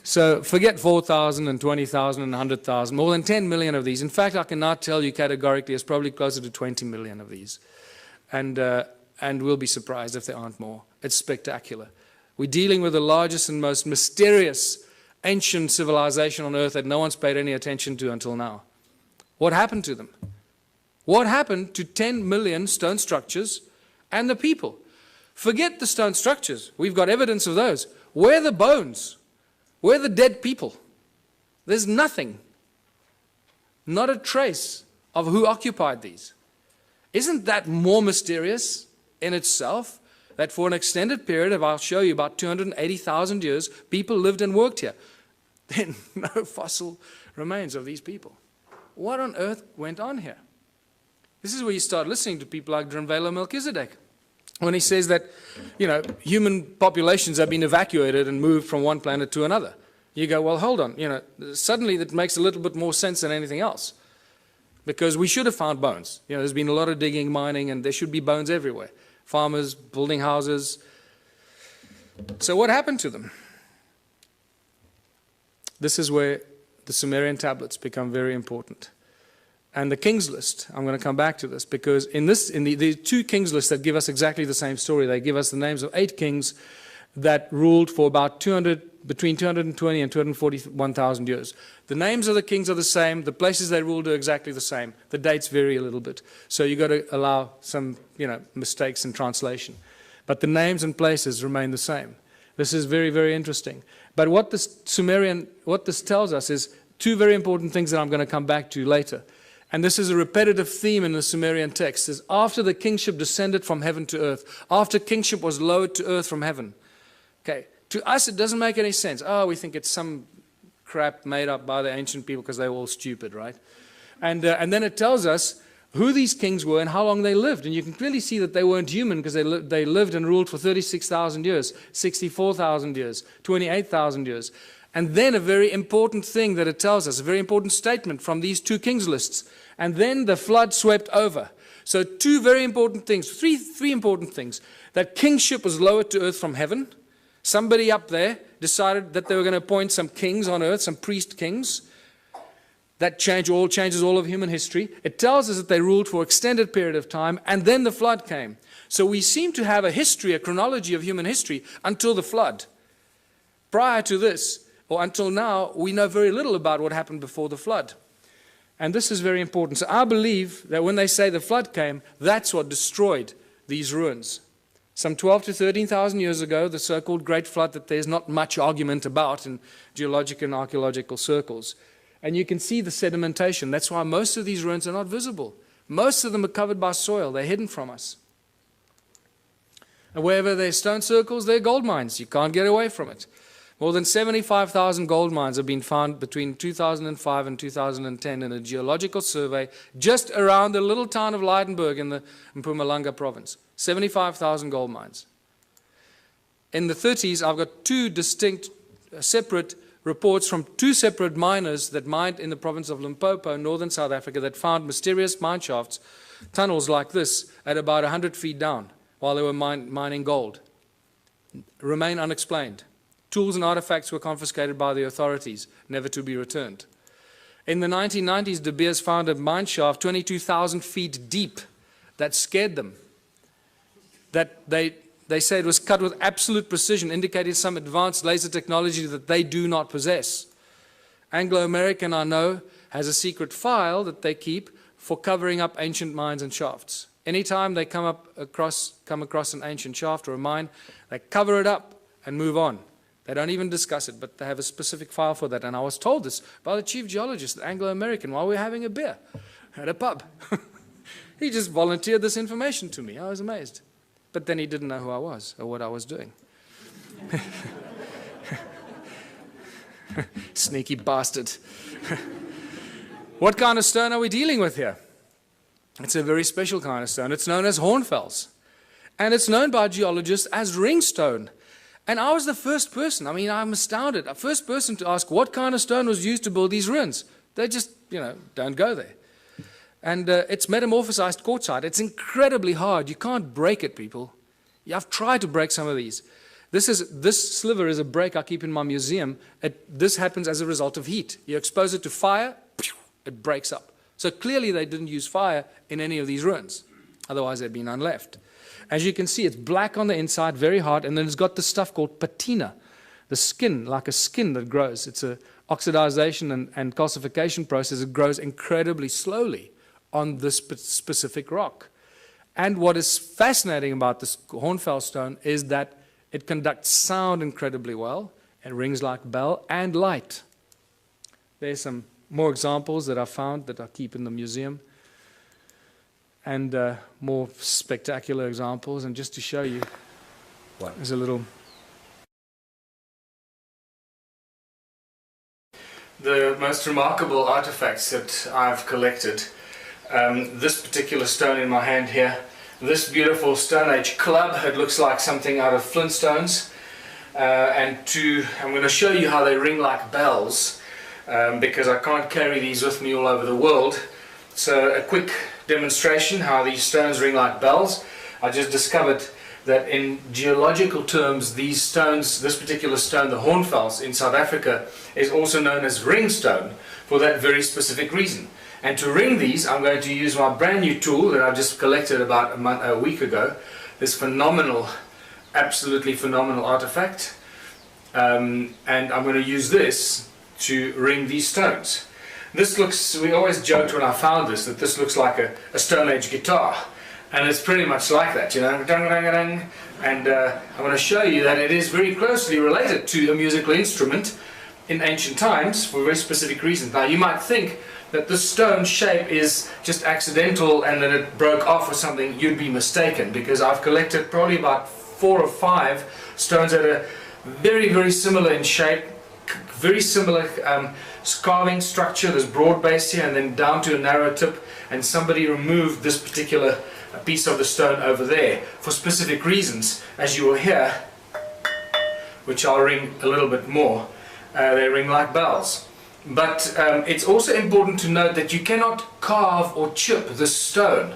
So forget 4,000 and 20,000 and 100,000, more than 10 million of these. In fact, I can now tell you categorically it's probably closer to 20 million of these. And we'll be surprised if there aren't more. It's spectacular. We're dealing with the largest and most mysterious ancient civilization on earth that no one's paid any attention to until now. What happened to them? What happened to 10 million stone structures and the people? Forget the stone structures. We've got evidence of those. Where are the bones? Where are the dead people? There's nothing. Not a trace of who occupied these. Isn't that more mysterious in itself? That for an extended period of, I'll show you, about 280,000 years, people lived and worked here. Then no fossil remains of these people. What on earth went on here? This is where you start listening to people like Drunvalo Melchizedek, when he says that, human populations have been evacuated and moved from one planet to another. You go, well, hold on, suddenly that makes a little bit more sense than anything else. Because we should have found bones. There's been a lot of digging, mining, and there should be bones everywhere. Farmers, building houses. So what happened to them? This is where the Sumerian tablets become very important. And the King's List, I'm going to come back to this, because in the two King's Lists that give us exactly the same story, they give us the names of 8 kings that ruled for about between 220 and 241,000 years. The names of the kings are the same, the places they ruled are exactly the same. The dates vary a little bit. So you've got to allow some, mistakes in translation. But the names and places remain the same. This is very, very interesting. But what this tells us is 2 very important things that I'm going to come back to later. And this is a repetitive theme in the Sumerian text, is after the kingship descended from heaven to earth, after kingship was lowered to earth from heaven. Okay, to us it doesn't make any sense. We think it's some crap made up by the ancient people because they were all stupid, right? And then it tells us who these kings were and how long they lived. And you can clearly see that they weren't human, because they lived and ruled for 36,000 years, 64,000 years, 28,000 years. And then a very important thing that it tells us, a very important statement from these 2 kings lists. And then the flood swept over. So two very important things, three important things. That kingship was lowered to earth from heaven. Somebody up there decided that they were going to appoint some kings on earth, some priest kings. That changes all of human history. It tells us that they ruled for an extended period of time, and then the flood came. So we seem to have a history, a chronology of human history until the flood. Prior to this, or until now, we know very little about what happened before the flood. And this is very important. So I believe that when they say the flood came, that's what destroyed these ruins. Some 12 to 13,000 years ago, the so-called Great Flood that there's not much argument about in geologic and archaeological circles. And you can see the sedimentation. That's why most of these ruins are not visible. Most of them are covered by soil. They're hidden from us. And wherever there are stone circles, there are gold mines. You can't get away from it. More than 75,000 gold mines have been found between 2005 and 2010 in a geological survey just around the little town of Leidenburg in the Mpumalanga province. 75,000 gold mines. In the 30s, I've got two distinct, separate reports from two separate miners that mined in the province of Limpopo, northern South Africa, that found mysterious mine shafts, tunnels like this, at about 100 feet down while they were mining gold. Remain unexplained. Tools and artifacts were confiscated by the authorities, never to be returned. In the 1990s, De Beers found a mine shaft 22,000 feet deep that scared them. That they say it was cut with absolute precision, indicating some advanced laser technology that they do not possess. Anglo American, I know, has a secret file that they keep for covering up ancient mines and shafts. Anytime they come across an ancient shaft or a mine, they cover it up and move on. They don't even discuss it, but they have a specific file for that. And I was told this by the chief geologist at Anglo American while we were having a beer at a pub. He just volunteered this information to me. I was amazed. But then he didn't know who I was or what I was doing. Sneaky bastard. What kind of stone are we dealing with here? It's a very special kind of stone. It's known as hornfels. And it's known by geologists as ringstone. And I was the first person, I'm astounded, the first person to ask what kind of stone was used to build these ruins. They just, don't go there. And it's metamorphosized quartzite. It's incredibly hard. You can't break it, people. I've tried to break some of these. This sliver is a break I keep in my museum. This happens as a result of heat. You expose it to fire, it breaks up. So clearly they didn't use fire in any of these ruins. Otherwise there'd be none left. As you can see, it's black on the inside, very hard, and then it's got this stuff called patina, the skin, like a skin that grows. It's an oxidization and calcification process. It grows incredibly slowly on this specific rock. And what is fascinating about this hornfels stone is that it conducts sound incredibly well. It rings like a bell and light. There's some more examples that I found that I keep in the museum. And more spectacular examples. And just to show you, there's a little... The most remarkable artifacts that I've collected, this particular stone in my hand here, this beautiful Stone Age club, it looks like something out of Flintstones. I'm going to show you how they ring like bells, because I can't carry these with me all over the world. So a quick demonstration how these stones ring like bells. I just discovered that in geological terms, these stones, this particular stone, the hornfels in South Africa, is also known as ringstone for that very specific reason. And to ring these, I'm going to use my brand new tool that I've just collected about a week ago. This phenomenal, absolutely phenomenal artifact. And I'm going to use this to ring these stones. This looks, we always joked when I found this, that this looks like a Stone Age guitar. And it's pretty much like that, And I'm going to show you that it is very closely related to a musical instrument in ancient times for a very specific reason. Now you might think that the stone shape is just accidental and that it broke off or something. You'd be mistaken, because I've collected probably about 4 or 5 stones that are very, very similar in shape, very similar carving structure. There's broad base here and then down to a narrow tip, and somebody removed this particular piece of the stone over there for specific reasons, as you will hear, which I'll ring a little bit more. They ring like bells. But it's also important to note that you cannot carve or chip this stone.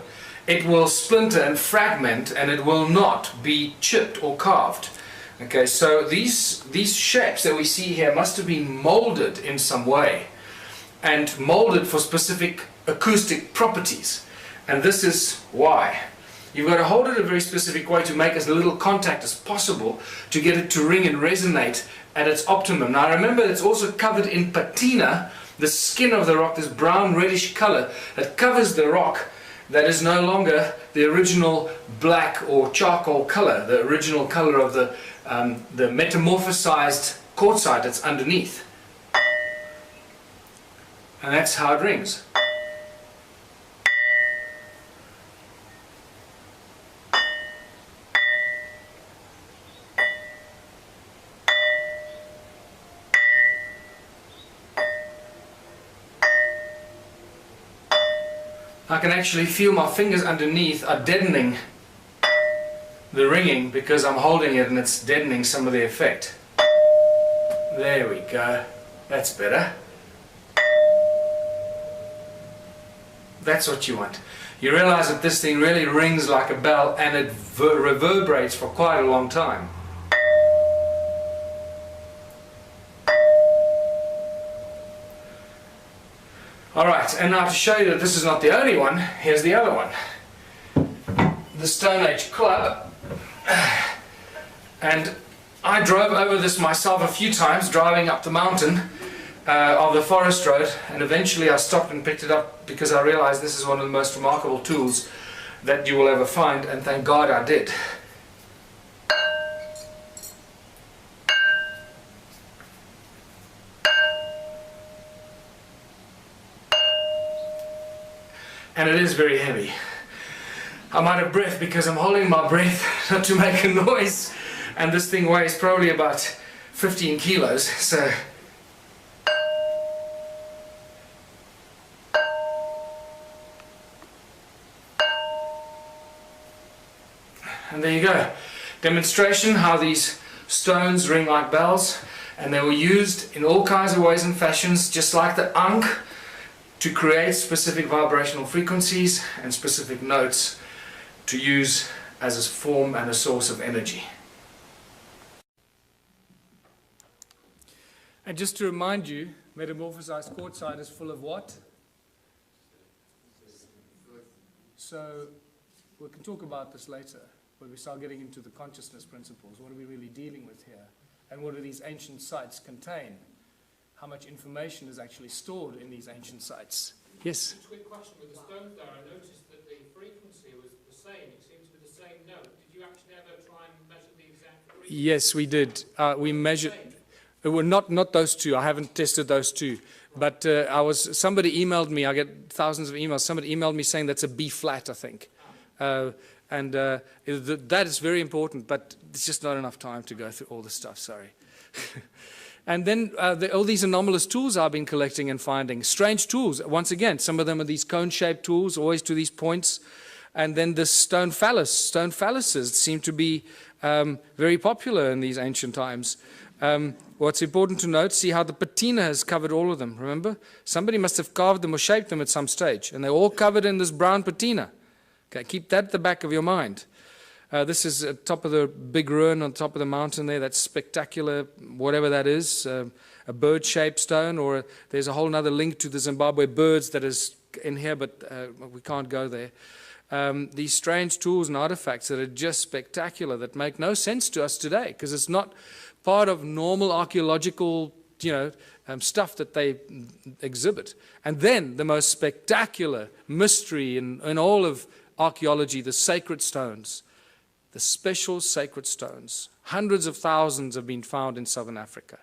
it will splinter and fragment, and it will not be chipped or carved. Okay, so these shapes that we see here must have been molded in some way, and molded for specific acoustic properties. And this is why. You've got to hold it a very specific way to make as little contact as possible to get it to ring and resonate at its optimum. Now remember, it's also covered in patina, the skin of the rock, this brown reddish color that covers the rock, that is no longer the original black or charcoal color, the original color of the metamorphosized quartzite that's underneath. And that's how it rings. I can actually feel my fingers underneath are deadening the ringing because I'm holding it and it's deadening some of the effect. There we go. That's better. That's what you want. You realize that this thing really rings like a bell and it reverberates for quite a long time. Alright, and now to show you that this is not the only one, here's the other one. The Stone Age Club. And I drove over this myself a few times, driving up the mountain of the forest road, and eventually I stopped and picked it up because I realized this is one of the most remarkable tools that you will ever find, and thank God I did. And it is very heavy. I'm out of breath because I'm holding my breath not to make a noise, and this thing weighs probably about 15 kilos, so and there you go. Demonstration how these stones ring like bells, and they were used in all kinds of ways and fashions, just like the ankh, to create specific vibrational frequencies and specific notes to use as a form and a source of energy. And just to remind you, metamorphosized quartzite is full of what? So we can talk about this later when we start getting into the consciousness principles. What are we really dealing with here? And what do these ancient sites contain? How much information is actually stored in these ancient sites? Yes? Just a quick question with the stones there. I noticed that the frequency was the same. It seems to be the same note. Did you actually ever try and measure the exact frequency? Yes, we did. We measured. Well, not those two. I haven't tested those two. But somebody emailed me. I get thousands of emails. Somebody emailed me saying that's a B flat, I think. That is very important, but it's just not enough time to go through all this stuff. Sorry. And then all these anomalous tools I've been collecting and finding. Strange tools. Once again, some of them are these cone-shaped tools, always to these points. And then the stone phallus. Stone phalluses seem to be very popular in these ancient times. What's important to note, see how the patina has covered all of them, remember? Somebody must have carved them or shaped them at some stage. And they're all covered in this brown patina. Okay, keep that at the back of your mind. This is at top of the big ruin on top of the mountain there. That's spectacular, whatever that is, a bird-shaped stone, or there's a whole other link to the Zimbabwe birds that is in here, but we can't go there. These strange tools and artifacts that are just spectacular, that make no sense to us today, because it's not part of normal archaeological, stuff that they exhibit. And then the most spectacular mystery in all of archaeology, the sacred stones. The special sacred stones. Hundreds of thousands have been found in southern Africa.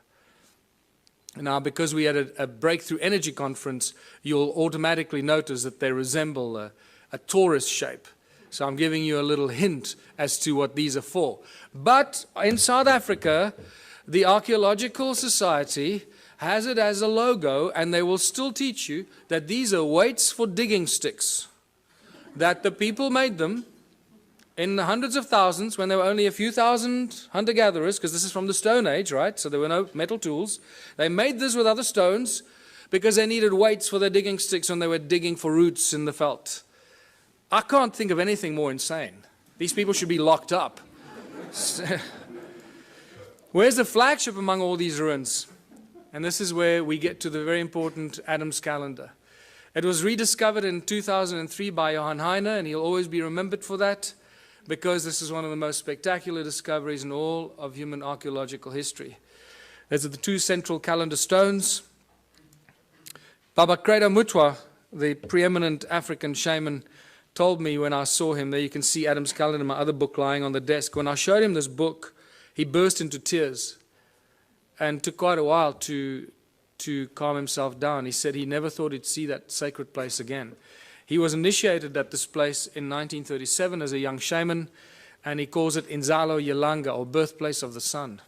Now, because we had a breakthrough energy conference, you'll automatically notice that they resemble a torus shape. So I'm giving you a little hint as to what these are for. But in South Africa, the Archaeological Society has it as a logo, and they will still teach you that these are weights for digging sticks. That the people made them in the hundreds of thousands when there were only a few thousand hunter-gatherers, because this is from the Stone Age, right? So there were no metal tools. They made this with other stones because they needed weights for their digging sticks when they were digging for roots in the veld. I can't think of anything more insane. These people should be locked up. Where's the flagship among all these ruins? And this is where we get to the very important Adam's calendar. It was rediscovered in 2003 by Johann Heine, and he'll always be remembered for that, because this is one of the most spectacular discoveries in all of human archaeological history. These are the two central calendar stones. Baba Kreda Mutwa, the preeminent African shaman, told me when I saw him, there you can see Adam's calendar, my other book lying on the desk. When I showed him this book, he burst into tears and took quite a while to calm himself down. He said he never thought he'd see that sacred place again. He was initiated at this place in 1937 as a young shaman, and he calls it Inzalo Yelanga, or birthplace of the sun.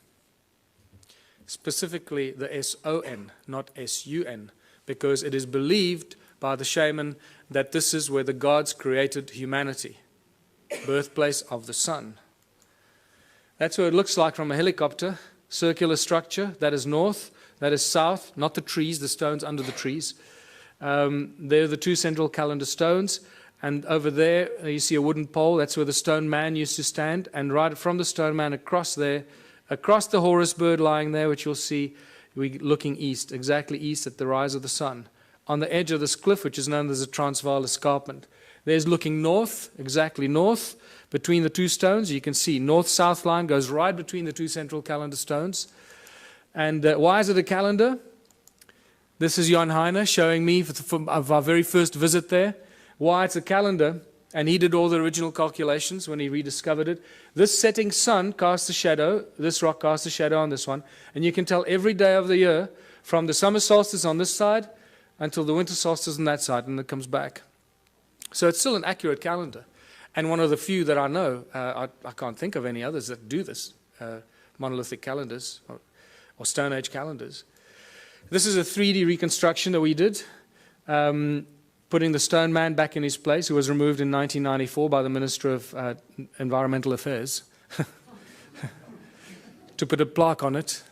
Specifically the S-O-N, not S-U-N, because it is believed by the shaman that this is where the gods created humanity, birthplace of the sun. That's what it looks like from a helicopter, circular structure, that is north, that is south, not the trees, the stones under the trees. They're the two central calendar stones, and over there you see a wooden pole, that's where the stone man used to stand, and right from the stone man across there, across the Horus bird lying there, which you'll see, we're looking east, exactly east at the rise of the sun. On the edge of this cliff, which is known as the Transvaal Escarpment. There's looking north, exactly north, between the two stones. You can see north-south line goes right between the two central calendar stones. And why is it a calendar? This is Johann Heine showing me of our very first visit there, why it's a calendar. And he did all the original calculations when he rediscovered it. This setting sun casts a shadow, this rock casts a shadow on this one, and you can tell every day of the year, from the summer solstice on this side until the winter solstice on that side, and it comes back. So it's still an accurate calendar, and one of the few that I know. I can't think of any others that do this, monolithic calendars or Stone Age calendars. This is a 3D reconstruction that we did, putting the stone man back in his place, who was removed in 1994 by the Minister of Environmental Affairs, to put a plaque on it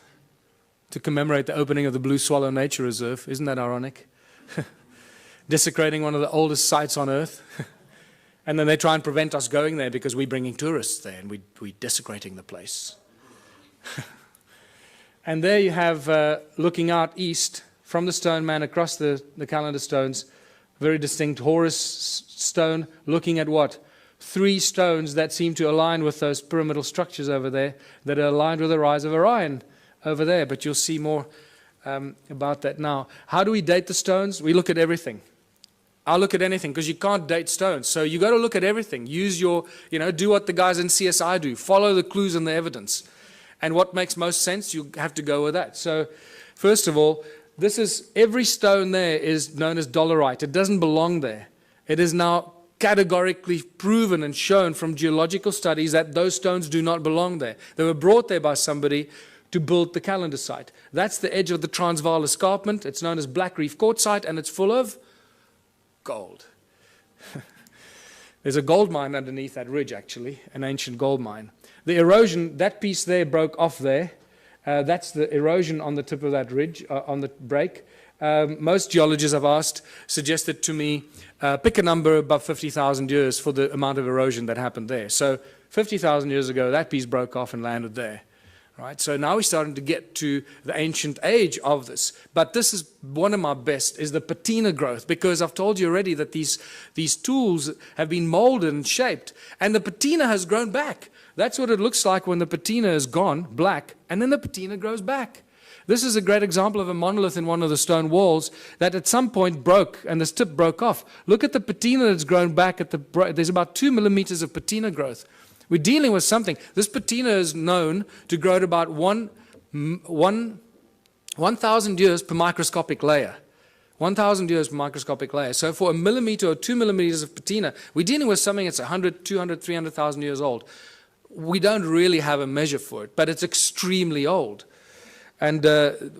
to commemorate the opening of the Blue Swallow Nature Reserve. Isn't that ironic? Desecrating one of the oldest sites on Earth. And then they try and prevent us going there because we're bringing tourists there and we're desecrating the place. And there you have, looking out east from the stone man across the calendar stones, very distinct Horus stone, looking at what? 3 stones that seem to align with those pyramidal structures over there, that are aligned with the rise of Orion over there. But you'll see more about that now. How do we date the stones? We look at everything. I'll look at anything, because you can't date stones. So you got to look at everything. Use your, do what the guys in CSI do. Follow the clues and the evidence. And what makes most sense, you have to go with that. So first of all, every stone there is known as dolerite. It doesn't belong there. It is now categorically proven and shown from geological studies that those stones do not belong there. They were brought there by somebody to build the calendar site. That's the edge of the Transvaal Escarpment. It's known as Black Reef Quartzite, and it's full of gold. There's a gold mine underneath that ridge, actually, an ancient gold mine. The erosion, that piece there broke off there. That's the erosion on the tip of that ridge, on the break. Most geologists I've asked suggested to me, pick a number above 50,000 years for the amount of erosion that happened there. So 50,000 years ago, that piece broke off and landed there. Right? So now we're starting to get to the ancient age of this. But this is one of my best, is the patina growth, because I've told you already that these tools have been molded and shaped, and the patina has grown back. That's what it looks like when the patina is gone, black, and then the patina grows back. This is a great example of a monolith in one of the stone walls that at some point broke, and this tip broke off. Look at the patina that's grown back. There's about 2 millimeters of patina growth. We're dealing with something. This patina is known to grow at about 1,000 years per microscopic layer. 1,000 years per microscopic layer. So for a millimeter or 2 millimeters of patina, we're dealing with something that's 100, 200, 300,000 years old. We don't really have a measure for it, but it's extremely old. And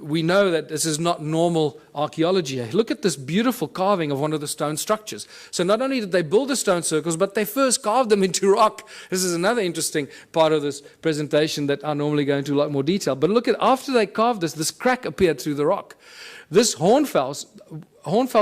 we know that this is not normal archaeology. Look at this beautiful carving of one of the stone structures. So not only did they build the stone circles, but they first carved them into rock. This is another interesting part of this presentation that I normally go into a lot more detail. But look at, after they carved this crack appeared through the rock. This hornfels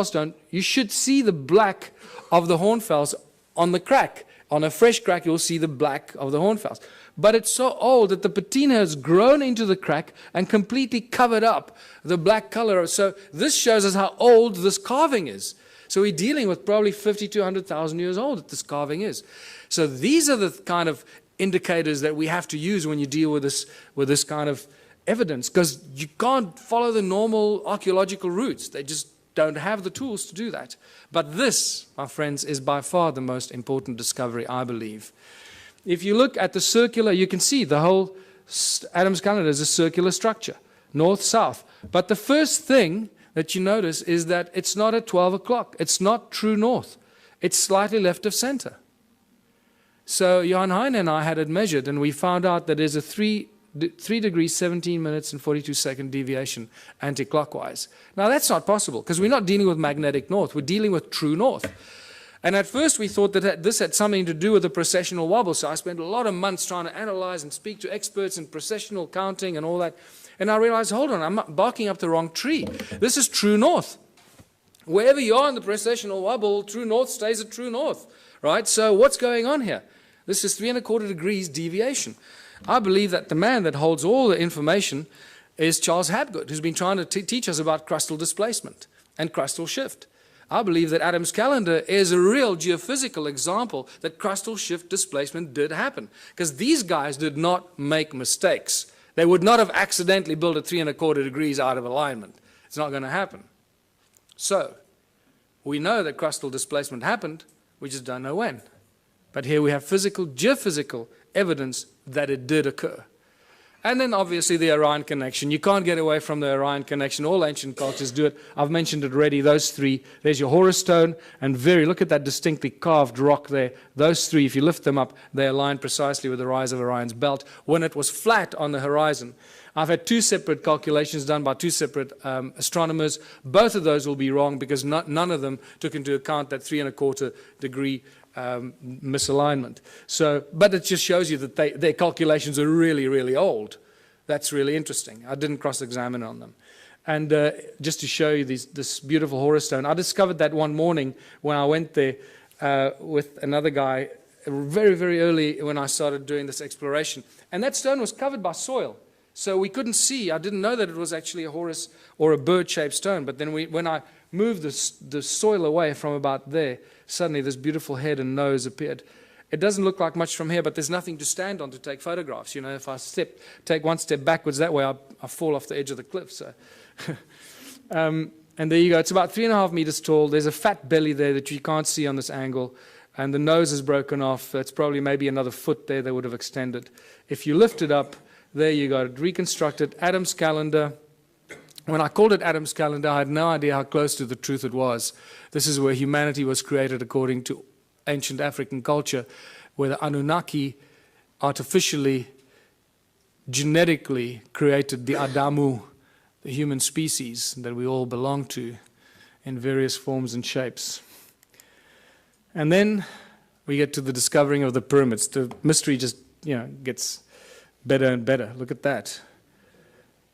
stone, you should see the black of the hornfels on the crack. On a fresh crack, you'll see the black of the hornfowls. But it's so old that the patina has grown into the crack and completely covered up the black color. So this shows us how old this carving is. So we're dealing with probably 50 to 100,000 years old that this carving is. So these are the kind of indicators that we have to use when you deal with this kind of evidence, because you can't follow the normal archaeological routes. They just don't have the tools to do that. But this, my friends, is by far the most important discovery, I believe. If you look at the circular, you can see the whole Adam's calendar is a circular structure, north-south. But the first thing that you notice is that it's not at 12 o'clock. It's not true north. It's slightly left of center. So Johan Heine and I had it measured, and we found out that there's a 3 degrees, 17 minutes, and 42-second deviation anti-clockwise. Now, that's not possible, because we're not dealing with magnetic north. We're dealing with true north. And at first, we thought that this had something to do with the precessional wobble. So I spent a lot of months trying to analyze and speak to experts in precessional counting and all that. And I realized, hold on, I'm barking up the wrong tree. This is true north. Wherever you are in the precessional wobble, true north stays at true north, right? So what's going on here? This is 3¼ degrees deviation. I believe that the man that holds all the information is Charles Hapgood, who's been trying to teach us about crustal displacement and crustal shift. I believe that Adam's calendar is a real geophysical example that crustal shift displacement did happen, because these guys did not make mistakes. They would not have accidentally built at 3¼ degrees out of alignment. It's not going to happen. So we know that crustal displacement happened, we just don't know when. But here we have physical, geophysical evidence that it did occur. And then obviously the Orion connection. You can't get away from the Orion connection. All ancient cultures do it. I've mentioned it already, those three. There's your Horus stone, and look at that distinctly carved rock there. Those three, if you lift them up, they align precisely with the rise of Orion's belt when it was flat on the horizon. I've had 2 separate calculations done by 2 separate astronomers. Both of those will be wrong, because none of them took into account that 3¼ degree misalignment. So, but it just shows you that their calculations are really, really old. That's really interesting. I didn't cross-examine on them. And just to show you this beautiful Horus stone, I discovered that one morning when I went there with another guy very, very early when I started doing this exploration. And that stone was covered by soil. So we couldn't see. I didn't know that it was actually a Horus or a bird-shaped stone. But then when I moved the soil away from about there, suddenly this beautiful head and nose appeared. It doesn't look like much from here, but there's nothing to stand on to take photographs. You know, if I take one step backwards that way, I fall off the edge of the cliff. So, and there you go. It's about 3.5 meters tall. There's a fat belly there that you can't see on this angle. And the nose is broken off. That's probably maybe another foot there that would have extended. If you lift it up, there you got it, reconstructed. Adam's calendar. When I called it Adam's calendar, I had no idea how close to the truth it was. This is where humanity was created according to ancient African culture, where the Annunaki artificially, genetically created the Adamu, the human species that we all belong to in various forms and shapes. And then we get to the discovering of the pyramids. The mystery just, gets better and better. Look at that.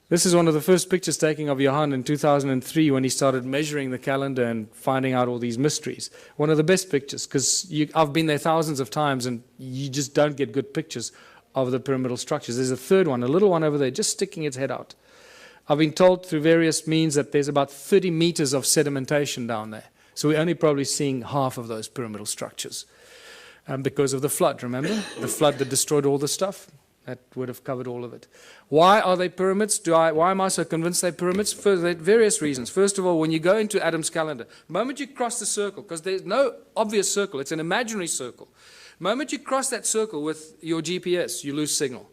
This is one of the first pictures taken of Johan in 2003 when he started measuring the calendar and finding out all these mysteries. One of the best pictures, because I've been there thousands of times and you just don't get good pictures of the pyramidal structures. There's a third one, a little one over there, just sticking its head out. I've been told through various means that there's about 30 meters of sedimentation down there. So we're only probably seeing half of those pyramidal structures because of the flood, remember? The flood that destroyed all the stuff. That would have covered all of it. Why are they pyramids? Why am I so convinced they're pyramids? For various reasons. First of all, when you go into Adam's calendar, the moment you cross the circle, because there's no obvious circle, it's an imaginary circle. The moment you cross that circle with your GPS, you lose signal.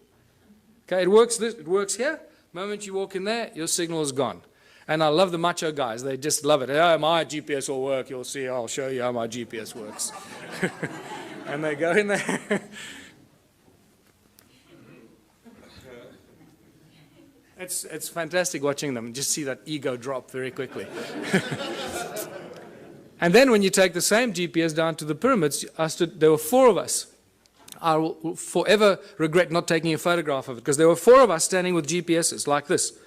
Okay, it works here. The moment you walk in there, your signal is gone. And I love the macho guys. They just love it. Oh, my GPS will work. You'll see. I'll show you how my GPS works. And they go in there. It's fantastic watching them. Just see that ego drop very quickly. And then when you take the same GPS down to the pyramids, there were 4 of us. I will forever regret not taking a photograph of it, because there were 4 of us standing with GPSs like this.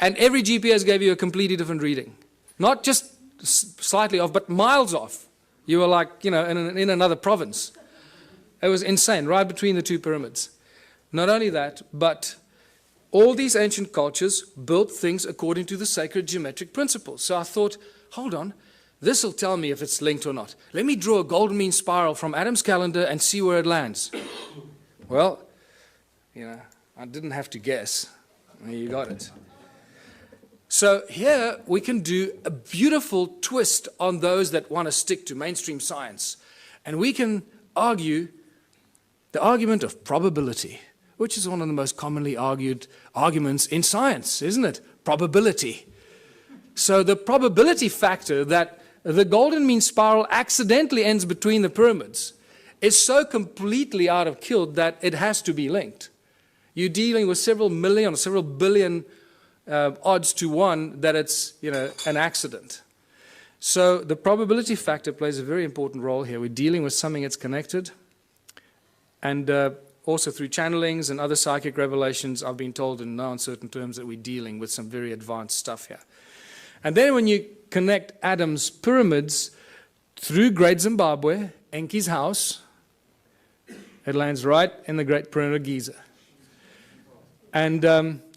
And every GPS gave you a completely different reading. Not just slightly off, but miles off. You were like, you know, in another province. It was insane, right between the two pyramids. Not only that, but all these ancient cultures built things according to the sacred geometric principles. So I thought, hold on, this will tell me if it's linked or not. Let me draw a golden mean spiral from Adam's calendar and see where it lands. Well, you know, I didn't have to guess. You got it. So here we can do a beautiful twist on those that want to stick to mainstream science. And we can argue the argument of probability, which is one of the most commonly argued arguments in science, isn't it? Probability. So the probability factor that the golden mean spiral accidentally ends between the pyramids is so completely out of kilter that it has to be linked. You're dealing with several million or several billion odds to one that it's, you know, an accident. So the probability factor plays a very important role here. We're dealing with something that's connected. And also through channelings and other psychic revelations, I've been told in no uncertain terms that we're dealing with some very advanced stuff here. And then when you connect Adam's pyramids through Great Zimbabwe, Enki's house, it lands right in the Great Pyramid of Giza. And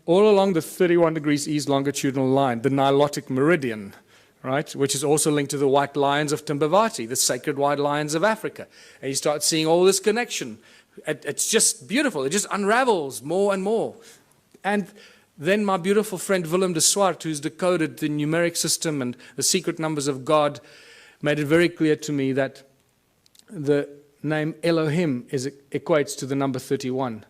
all along the 31 degrees east longitudinal line, the Nilotic meridian, right, which is also linked to the white lions of Timbavati, the sacred white lions of Africa. And you start seeing all this connection. It's just beautiful. It just unravels more and more. And then my beautiful friend Willem de Swart, who's decoded the numeric system and the secret numbers of God, made it very clear to me that the name Elohim equates to the number 31.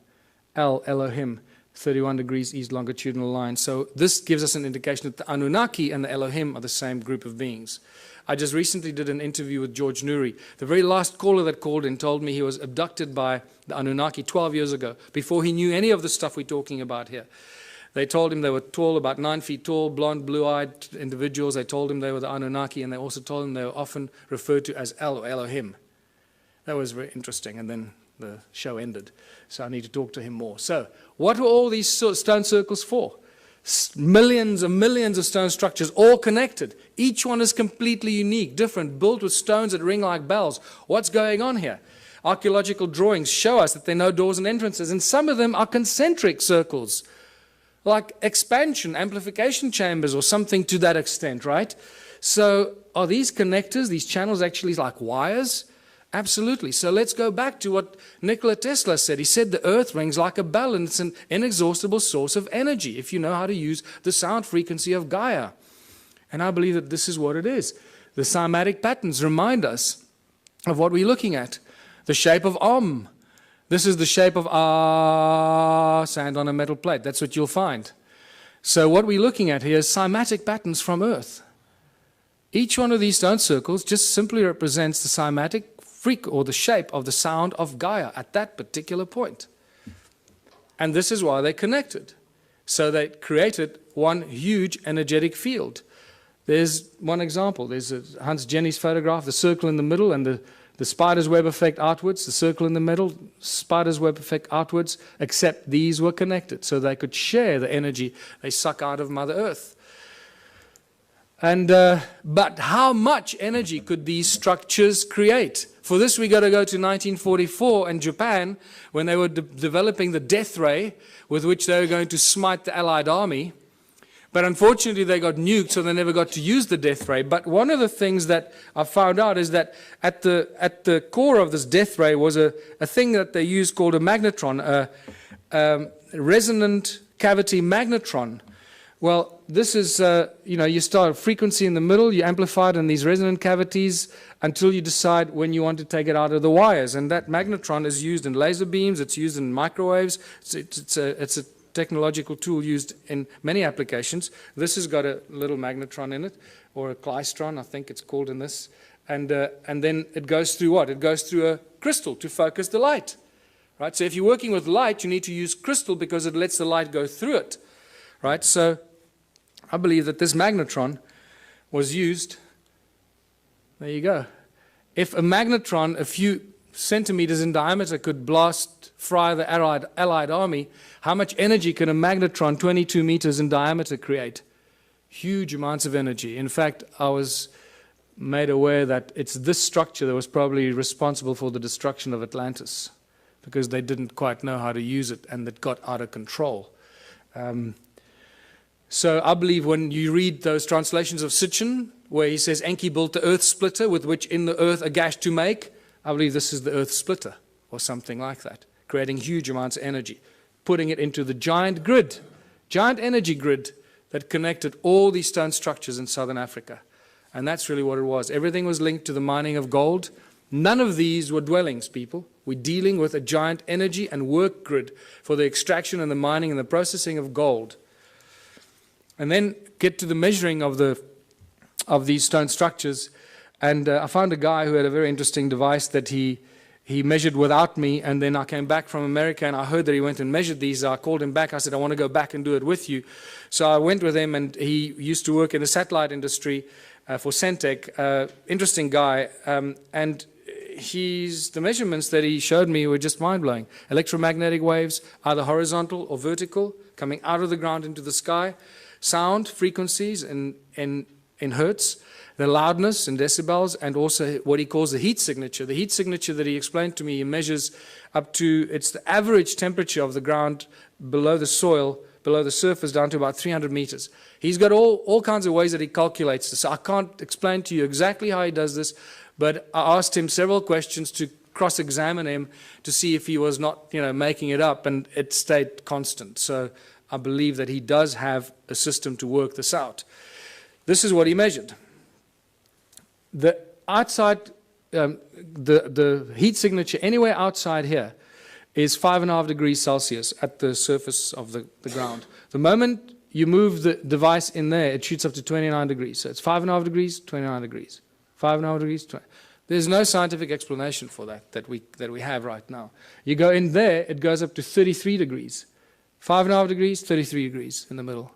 Elohim, 31 degrees east longitudinal line. So this gives us an indication that the Anunnaki and the Elohim are the same group of beings. I just recently did an interview with George Nuri. The very last caller that called in told me he was abducted by the Anunnaki 12 years ago, before he knew any of the stuff we're talking about here. They told him they were tall, about 9 feet tall, blonde, blue-eyed individuals. They told him they were the Anunnaki, and they also told him they were often referred to as El or Elohim. That was very interesting, and then the show ended. So I need to talk to him more. So what were all these stone circles for? Millions of stone structures, all connected. Each one is completely unique, different, built with stones that ring like bells. What's going on here? Archaeological drawings show us that there are no doors and entrances, and some of them are concentric circles, like expansion, amplification chambers or something to that extent, right? So are these connectors, these channels actually like wires? Absolutely. So let's go back to what Nikola Tesla said. He said the earth rings like a bell and it's an inexhaustible source of energy if you know how to use the sound frequency of Gaia. And I believe that this is what it is. The cymatic patterns remind us of what we're looking at. The shape of Om. This is the shape of sand on a metal plate. That's what you'll find. So what we're looking at here is cymatic patterns from Earth. Each one of these stone circles just simply represents the cymatic or the shape of the sound of Gaia at that particular point. And this is why they connected. So they created one huge energetic field. There's one example. There's Hans Jenny's photograph, the circle in the middle and the spider's web effect outwards, the circle in the middle, spider's web effect outwards, except these were connected so they could share the energy they suck out of Mother Earth. And but how much energy could these structures create? For this, we got to go to 1944 in Japan, when they were developing the death ray with which they were going to smite the Allied army. But unfortunately, they got nuked, so they never got to use the death ray. But one of the things that I found out is that at the core of this death ray was a thing that they used called a magnetron, a resonant cavity magnetron. Well, this is, you start a frequency in the middle, you amplify it in these resonant cavities until you decide when you want to take it out of the wires. And that magnetron is used in laser beams, it's used in microwaves, it's a technological tool used in many applications. This has got a little magnetron in it, or a klystron, I think it's called in this. And then it goes through what? It goes through a crystal to focus the light. Right? So if you're working with light, you need to use crystal because it lets the light go through it. Right? So I believe that this magnetron was used. There you go. If a magnetron a few centimeters in diameter could fry the Allied army, how much energy can a magnetron 22 meters in diameter create? Huge amounts of energy. In fact, I was made aware that it's this structure that was probably responsible for the destruction of Atlantis, because they didn't quite know how to use it and it got out of control. So I believe when you read those translations of Sitchin, where he says Enki built the earth splitter with which in the earth a gash to make, I believe this is the earth splitter or something like that, creating huge amounts of energy, putting it into the giant grid, giant energy grid that connected all these stone structures in southern Africa. And that's really what it was. Everything was linked to the mining of gold. None of these were dwellings, people. We're dealing with a giant energy and work grid for the extraction and the mining and the processing of gold. And then get to the measuring of these stone structures. And I found a guy who had a very interesting device that he measured without me, and then I came back from America and I heard that he went and measured these. I called him back. I said, I want to go back and do it with you. So I went with him, and he used to work in the satellite industry for Centec. Interesting guy. And the measurements that he showed me were just mind-blowing. Electromagnetic waves, either horizontal or vertical, coming out of the ground into the sky. Sound frequencies in hertz. The loudness in decibels, and also what he calls the heat signature. The heat signature that he explained to me, he measures up to, it's the average temperature of the ground below the soil, below the surface, down to about 300 meters. He's got all kinds of ways that he calculates this. I can't explain to you exactly how he does this, but I asked him several questions to cross-examine him to see if he was not, making it up, and it stayed constant. So I believe that he does have a system to work this out. This is what he measured. The outside, the heat signature anywhere outside here is 5.5 degrees Celsius at the surface of the ground. The moment you move the device in there, it shoots up to 29 degrees. So it's 5.5 degrees, 29 degrees. 5.5 degrees, 20. There's no scientific explanation for that we have right now. You go in there, it goes up to 33 degrees. 5.5 degrees, 33 degrees in the middle.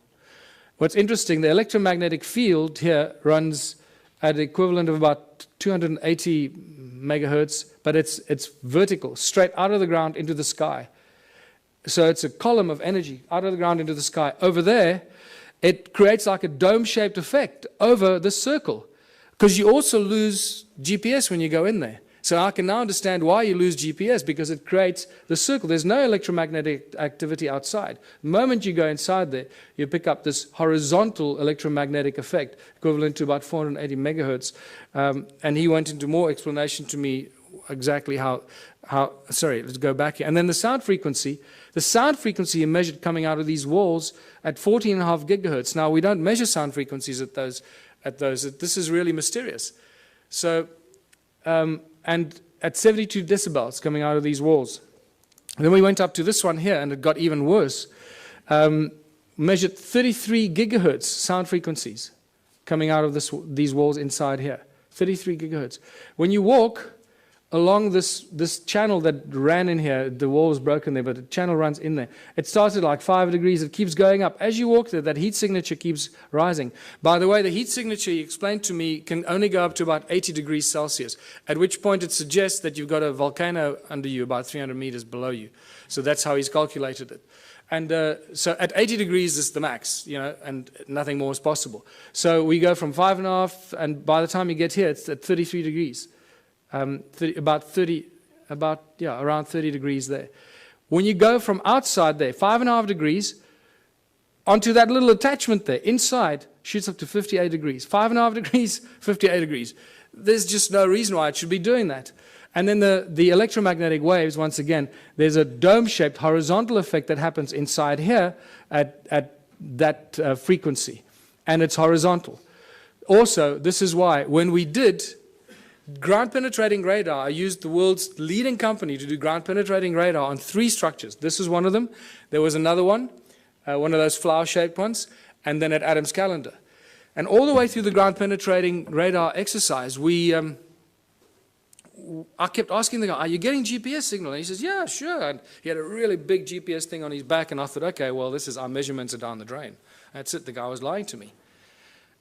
What's interesting, the electromagnetic field here runs at the equivalent of about 280 megahertz, but it's vertical, straight out of the ground into the sky. So it's a column of energy out of the ground into the sky. Over there, it creates like a dome-shaped effect over the circle, because you also lose GPS when you go in there. So I can now understand why you lose GPS, because it creates the circle. There's no electromagnetic activity outside. The moment you go inside there, you pick up this horizontal electromagnetic effect, equivalent to about 480 megahertz. And he went into more explanation to me exactly how sorry, let's go back here. And then the sound frequency he measured coming out of these walls at 14.5 gigahertz. Now, we don't measure sound frequencies at those. This is really mysterious. So, and at 72 decibels coming out of these walls. And then we went up to this one here, and it got even worse. Measured 33 gigahertz sound frequencies coming out of these walls inside here. 33 gigahertz. When you walk along this channel that ran in here, the wall was broken there, but the channel runs in there. It started like 5 degrees. It keeps going up. As you walk there, that heat signature keeps rising. By the way, the heat signature, he explained to me, can only go up to about 80 degrees Celsius, at which point it suggests that you've got a volcano under you, about 300 meters below you. So that's how he's calculated it. And so at 80 degrees is the max, and nothing more is possible. So we go from 5.5, and by the time you get here, it's at 33 degrees. Around 30 degrees there. When you go from outside there, 5.5 degrees, onto that little attachment there, inside, shoots up to 58 degrees. 5.5 degrees, 58 degrees. There's just no reason why it should be doing that. And then the electromagnetic waves, once again, there's a dome-shaped horizontal effect that happens inside here at that frequency. And it's horizontal. Also, this is why, when we did ground-penetrating radar, I used the world's leading company to do ground-penetrating radar on 3 structures. This is one of them. There was another one of those flower-shaped ones, and then at Adams Calendar. And all the way through the ground-penetrating radar exercise, I kept asking the guy, are you getting GPS signal? And he says, yeah, sure. And he had a really big GPS thing on his back, and I thought, okay, well, our measurements are down the drain. That's it. The guy was lying to me.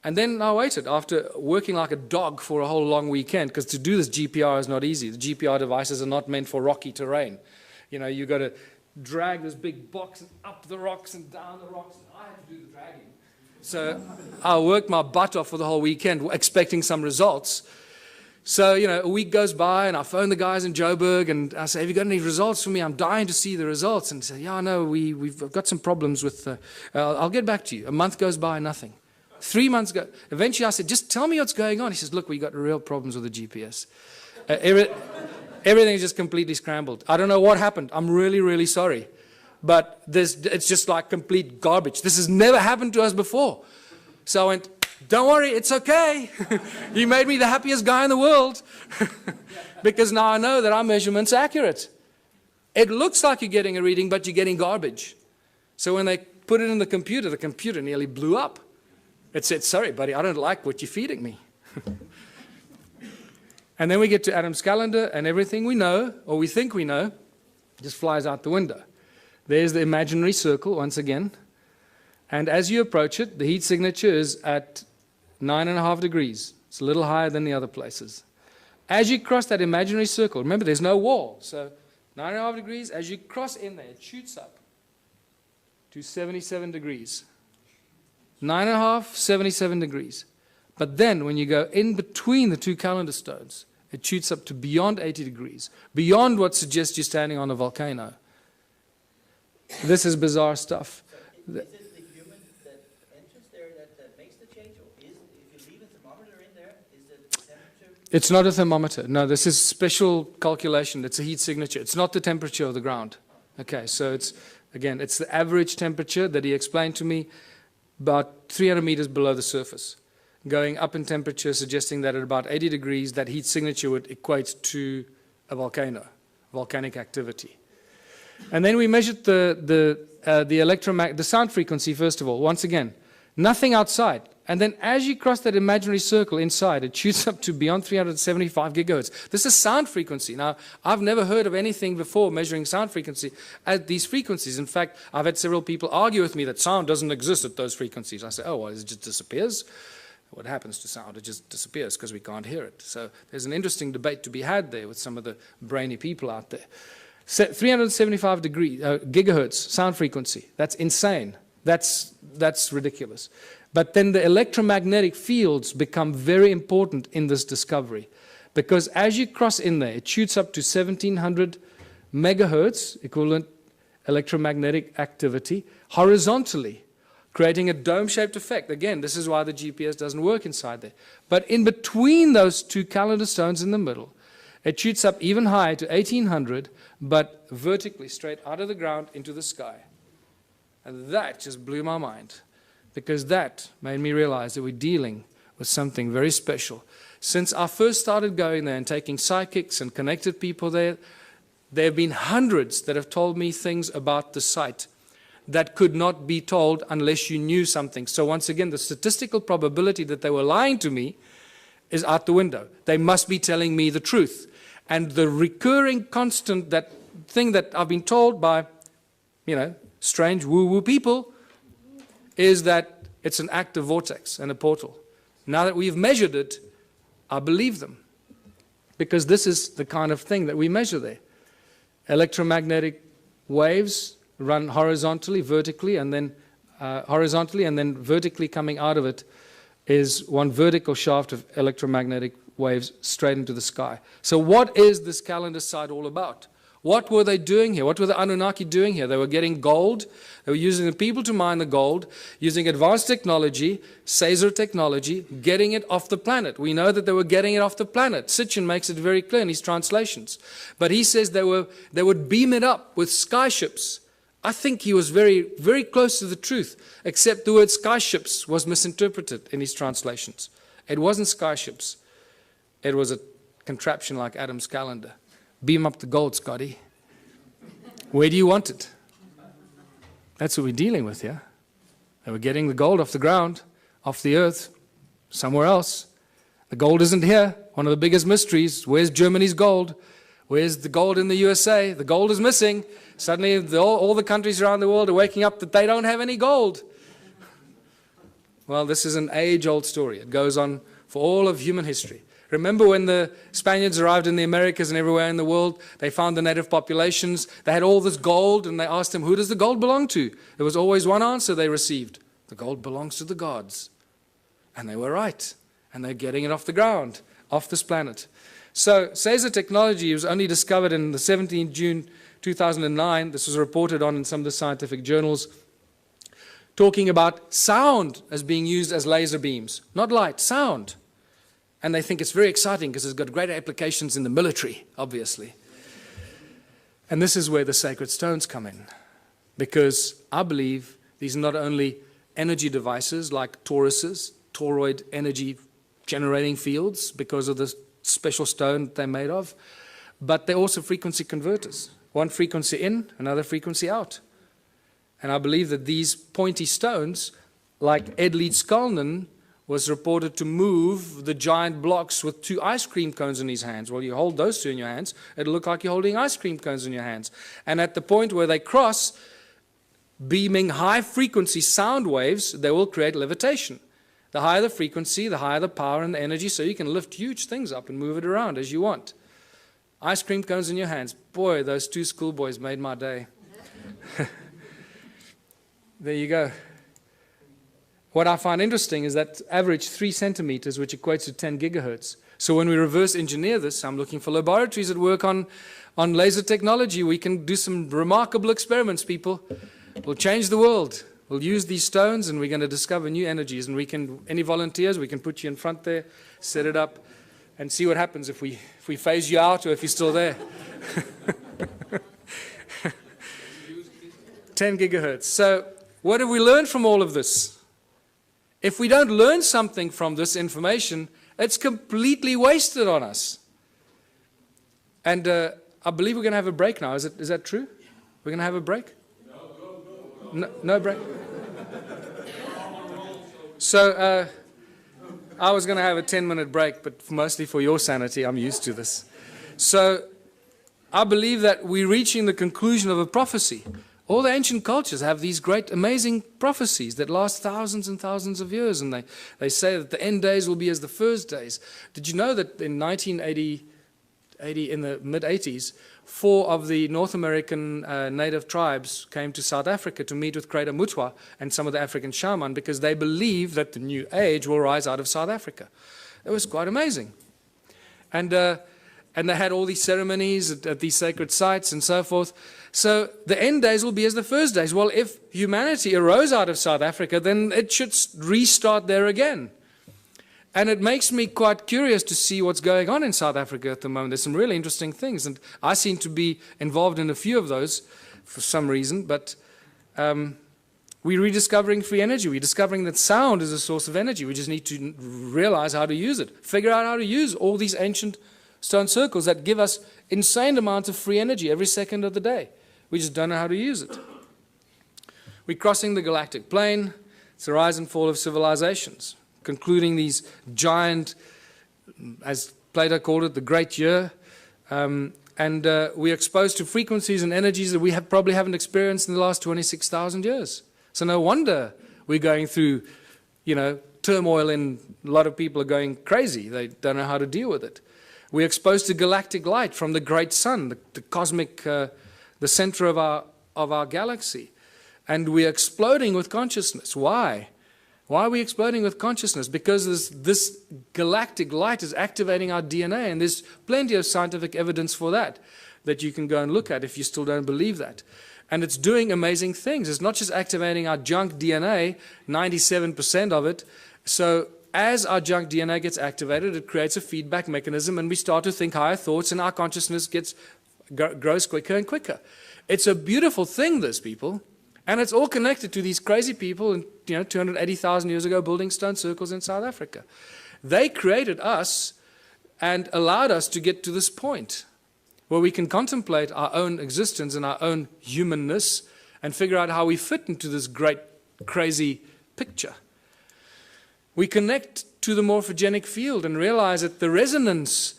And then I waited, after working like a dog for a whole long weekend, because to do this GPR is not easy. The GPR devices are not meant for rocky terrain. You've got to drag this big box and up the rocks and down the rocks. And I had to do the dragging. So I worked my butt off for the whole weekend expecting some results. So, you know, a week goes by and I phone the guys in Joburg and I say, have you got any results for me? I'm dying to see the results. And they say, yeah, no, we've got some problems with, I'll get back to you. A month goes by, nothing. 3 months go. Eventually I said, just tell me what's going on. He says, look, we got real problems with the GPS. Everything's just completely scrambled. I don't know what happened. I'm really, really sorry. But it's just like complete garbage. This has never happened to us before. So I went, don't worry, it's okay. You made me the happiest guy in the world. Because now I know that our measurement's accurate. It looks like you're getting a reading, but you're getting garbage. So when they put it in the computer nearly blew up. It said, sorry, buddy, I don't like what you're feeding me. And then we get to Adam's calendar, and everything we know, or we think we know, just flies out the window. There's the imaginary circle once again. And as you approach it, the heat signature is at 9.5 degrees. It's a little higher than the other places. As you cross that imaginary circle, remember there's no wall. So 9.5 degrees, as you cross in there, it shoots up to 77 degrees. 9.5, 77 degrees. But then when you go in between the two calendar stones, it shoots up to beyond 80 degrees, beyond what suggests you're standing on a volcano. This is bizarre stuff. Is it the human that enters there that makes the change? Or if you leave a thermometer in there, is it the temperature? It's not a thermometer. No, this is special calculation. It's a heat signature. It's not the temperature of the ground. Okay, so it's the average temperature that he explained to me, about 300 meters below the surface. Going up in temperature, suggesting that at about 80 degrees, that heat signature would equate to a volcano, volcanic activity. And then we measured the sound frequency, first of all. Once again, nothing outside. And then as you cross that imaginary circle inside, it shoots up to beyond 375 gigahertz. This is sound frequency. Now, I've never heard of anything before measuring sound frequency at these frequencies. In fact, I've had several people argue with me that sound doesn't exist at those frequencies. I say, oh, well, it just disappears. What happens to sound? It just disappears because we can't hear it. So there's an interesting debate to be had there with some of the brainy people out there. 375 gigahertz sound frequency. That's insane. That's ridiculous. But then the electromagnetic fields become very important in this discovery, because as you cross in there, it shoots up to 1700 megahertz, equivalent electromagnetic activity, horizontally, creating a dome-shaped effect. Again, this is why the GPS doesn't work inside there. But in between those two calendar stones in the middle, it shoots up even higher to 1800, but vertically, straight out of the ground into the sky. And that just blew my mind, because that made me realize that we're dealing with something very special. Since I first started going there and taking psychics and connected people there, there have been hundreds that have told me things about the site that could not be told unless you knew something. So once again, the statistical probability that they were lying to me is out the window. They must be telling me the truth. And the recurring constant, that thing that I've been told by, strange woo-woo people, is that it's an active vortex and a portal. Now that we've measured it, I believe them, because this is the kind of thing that we measure there. Electromagnetic waves run horizontally, vertically, and then vertically coming out of it is one vertical shaft of electromagnetic waves straight into the sky. So what is this calendar site all about? What were they doing here? What were the Annunaki doing here? They were getting gold. They were using the people to mine the gold, using advanced technology, Caesar technology, getting it off the planet. We know that they were getting it off the planet. Sitchin makes it very clear in his translations. But he says they would beam it up with skyships. I think he was very, very close to the truth, except the word skyships was misinterpreted in his translations. It wasn't skyships. It was a contraption like Adam's calendar. Beam up the gold, Scotty. Where do you want it? That's what we're dealing with here. They were getting the gold off the ground, off the earth, somewhere else. The gold isn't here. One of the biggest mysteries. Where's Germany's gold? Where's the gold in the USA? The gold is missing. Suddenly all the countries around the world are waking up that they don't have any gold. Well, this is an age-old story. It goes on for all of human history. Remember when the Spaniards arrived in the Americas and everywhere in the world, they found the native populations, they had all this gold, and they asked them, who does the gold belong to? There was always one answer they received, the gold belongs to the gods. And they were right. And they're getting it off the ground, off this planet. So Caesar technology was only discovered in the 17th June 2009. This was reported on in some of the scientific journals, talking about sound as being used as laser beams. Not light, sound. And they think it's very exciting because it's got great applications in the military, obviously. And this is where the sacred stones come in. Because I believe these are not only energy devices like toruses, toroid energy generating fields because of the special stone they're made of, but they're also frequency converters. One frequency in, another frequency out. And I believe that these pointy stones, like Ed Leeds-Skalnin, was reported to move the giant blocks with 2 ice cream cones in his hands. Well, you hold those 2 in your hands, it'll look like you're holding ice cream cones in your hands. And at the point where they cross, beaming high-frequency sound waves, they will create levitation. The higher the frequency, the higher the power and the energy, so you can lift huge things up and move it around as you want. Ice cream cones in your hands. Boy, those 2 schoolboys made my day. There you go. What I find interesting is that average 3 centimeters, which equates to 10 gigahertz. So when we reverse engineer this, I'm looking for laboratories that work on laser technology. We can do some remarkable experiments, people. We'll change the world. We'll use these stones and we're going to discover new energies. And we can, any volunteers, we can put you in front there, set it up, and see what happens if we phase you out or if you're still there. 10 gigahertz. So what have we learned from all of this? If we don't learn something from this information, it's completely wasted on us. And I believe we're going to have a break now. Is that true? We're going to have a break? No break? So I was going to have a 10-minute break, but mostly for your sanity, I'm used to this. So I believe that we're reaching the conclusion of a prophecy. All the ancient cultures have these great, amazing prophecies that last thousands and thousands of years, and they say that the end days will be as the first days. Did you know that in 1980, in the mid-80s, 4 of the North American native tribes came to South Africa to meet with Creator Mutwa and some of the African shaman because they believe that the new age will rise out of South Africa. It was quite amazing. And they had all these ceremonies at these sacred sites and so forth. So the end days will be as the first days. Well, if humanity arose out of South Africa, then it should restart there again. And it makes me quite curious to see what's going on in South Africa at the moment. There's some really interesting things, and I seem to be involved in a few of those for some reason, but we're rediscovering free energy. We're discovering that sound is a source of energy. We just need to realize how to use it, figure out how to use all these ancient stone circles that give us insane amounts of free energy every second of the day. We just don't know how to use it. We're crossing the galactic plane. It's the rise and fall of civilizations, concluding these giant, as Plato called it, the great year. We're exposed to frequencies and energies that we probably haven't experienced in the last 26,000 years. So no wonder we're going through, turmoil, and a lot of people are going crazy. They don't know how to deal with it. We're exposed to galactic light from the great sun, the cosmic, the center of our galaxy. And we're exploding with consciousness. Why? Why are we exploding with consciousness? Because this galactic light is activating our DNA, and there's plenty of scientific evidence for that you can go and look at if you still don't believe that. And it's doing amazing things. It's not just activating our junk DNA, 97% of it. So as our junk DNA gets activated, it creates a feedback mechanism, and we start to think higher thoughts, and our consciousness grows quicker and quicker. It's a beautiful thing, this, people. And it's all connected to these crazy people, 280,000 years ago, building stone circles in South Africa. They created us and allowed us to get to this point where we can contemplate our own existence and our own humanness and figure out how we fit into this great, crazy picture. We connect to the morphogenic field and realize that the resonance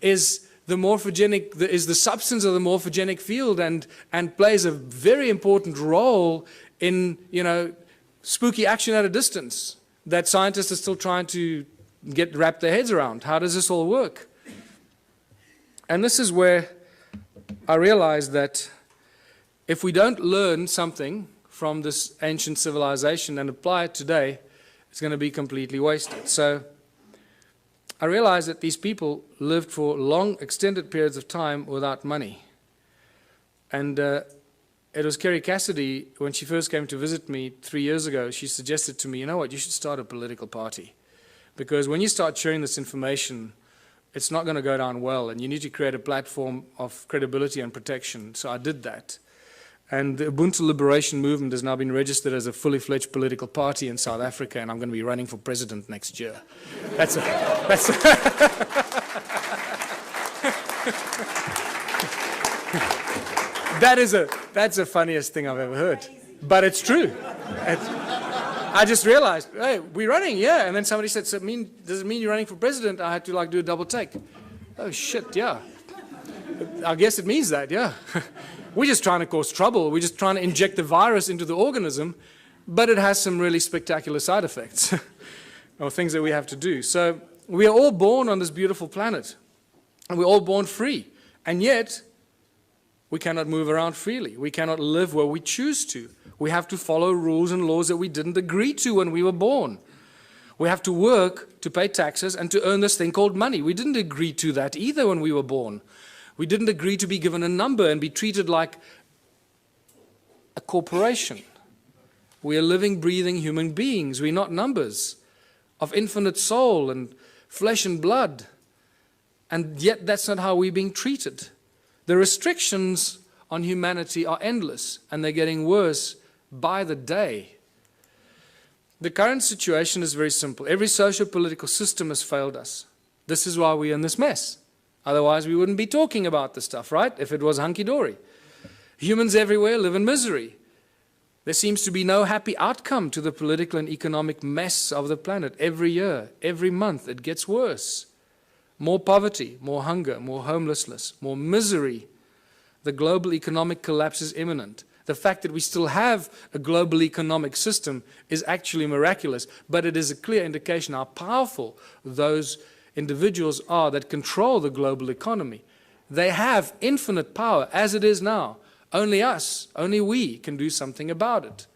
is the substance of the morphogenic field and plays a very important role in, spooky action at a distance that scientists are still trying to wrap their heads around. How does this all work? And this is where I realized that if we don't learn something from this ancient civilization and apply it today, it's going to be completely wasted. So I realized that these people lived for long, extended periods of time without money. And it was Kerry Cassidy, when she first came to visit me 3 years ago, she suggested to me, you know what, you should start a political party. Because when you start sharing this information, it's not going to go down well, and you need to create a platform of credibility and protection. So I did that. And the Ubuntu Liberation Movement has now been registered as a fully fledged political party in South Africa, and I'm going to be running for president next year. That's the funniest thing I've ever heard. But it's true. I just realized, hey, we're running, yeah. And then somebody said, does it mean you're running for president? I had to do a double take. Oh, shit, yeah. I guess it means that, yeah. We're just trying to cause trouble. We're just trying to inject the virus into the organism, but it has some really spectacular side effects or things that we have to do. So we are all born on this beautiful planet, and we're all born free. And yet, we cannot move around freely. We cannot live where we choose to. We have to follow rules and laws that we didn't agree to when we were born. We have to work to pay taxes and to earn this thing called money. We didn't agree to that either when we were born. We didn't agree to be given a number and be treated like a corporation. We are living, breathing human beings. We're not numbers of infinite soul and flesh and blood. And yet that's not how we're being treated. The restrictions on humanity are endless, and they're getting worse by the day. The current situation is very simple. Every socio-political system has failed us. This is why we're in this mess. Otherwise, we wouldn't be talking about this stuff, right? If it was hunky-dory. Humans everywhere live in misery. There seems to be no happy outcome to the political and economic mess of the planet. Every year, every month, it gets worse. More poverty, more hunger, more homelessness, more misery. The global economic collapse is imminent. The fact that we still have a global economic system is actually miraculous, but it is a clear indication how powerful those individuals are that control the global economy. They have infinite power as it is now. Only us, only we can do something about it.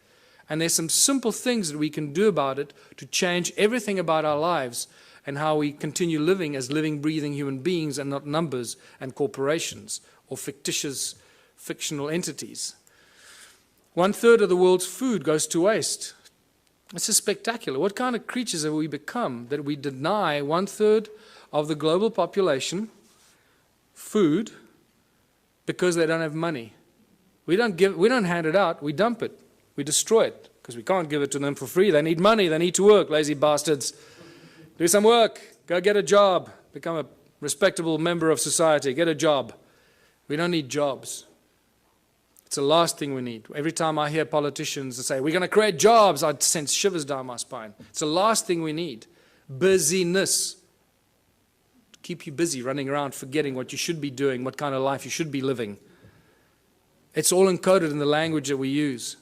And there's some simple things that we can do about it to change everything about our lives and how we continue living as living, breathing human beings and not numbers and corporations or fictitious, fictional entities. 1/3 of the world's food goes to waste. This is spectacular. What kind of creatures have we become that we deny 1/3 of the global population food because they don't have money? We don't hand it out, we dump it, we destroy it, because we can't give it to them for free. They need money, they need to work, lazy bastards. Do some work, go get a job, become a respectable member of society, get a job. We don't need jobs. It's the last thing we need. Every time I hear politicians say, we're going to create jobs, I sense shivers down my spine. It's the last thing we need. Busyness. Keep you busy, running around, forgetting what you should be doing, what kind of life you should be living. It's all encoded in the language that we use.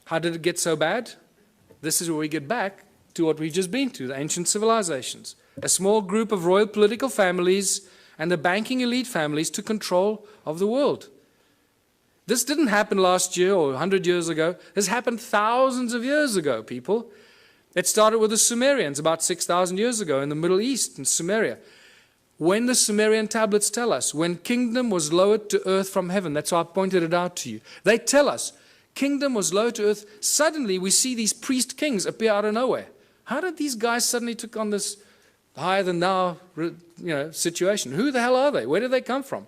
How did it get so bad? This is where we get back to what we've just been to, the ancient civilizations. A small group of royal political families and the banking elite families took control of the world. This didn't happen last year or 100 years ago. This happened thousands of years ago, people. It started with the Sumerians about 6,000 years ago in the Middle East, in Sumeria. When the Sumerian tablets tell us, when kingdom was lowered to earth from heaven, that's why I pointed it out to you. They tell us, kingdom was lowered to earth. Suddenly we see these priest kings appear out of nowhere. How did these guys suddenly took on this higher than thou situation? Who the hell are they? Where did they come from?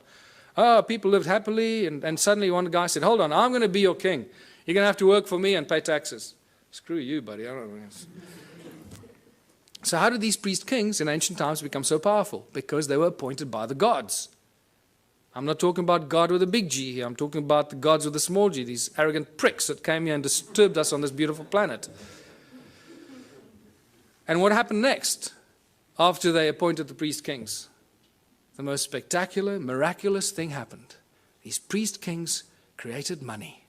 Oh, people lived happily, and suddenly one guy said, hold on, I'm going to be your king. You're going to have to work for me and pay taxes. Screw you, buddy. I don't know. So how did these priest kings in ancient times become so powerful? Because they were appointed by the gods. I'm not talking about God with a big G here. I'm talking about the gods with a small g, these arrogant pricks that came here and disturbed us on this beautiful planet. And what happened next after they appointed the priest kings? The most spectacular, miraculous thing happened. These priest kings created money.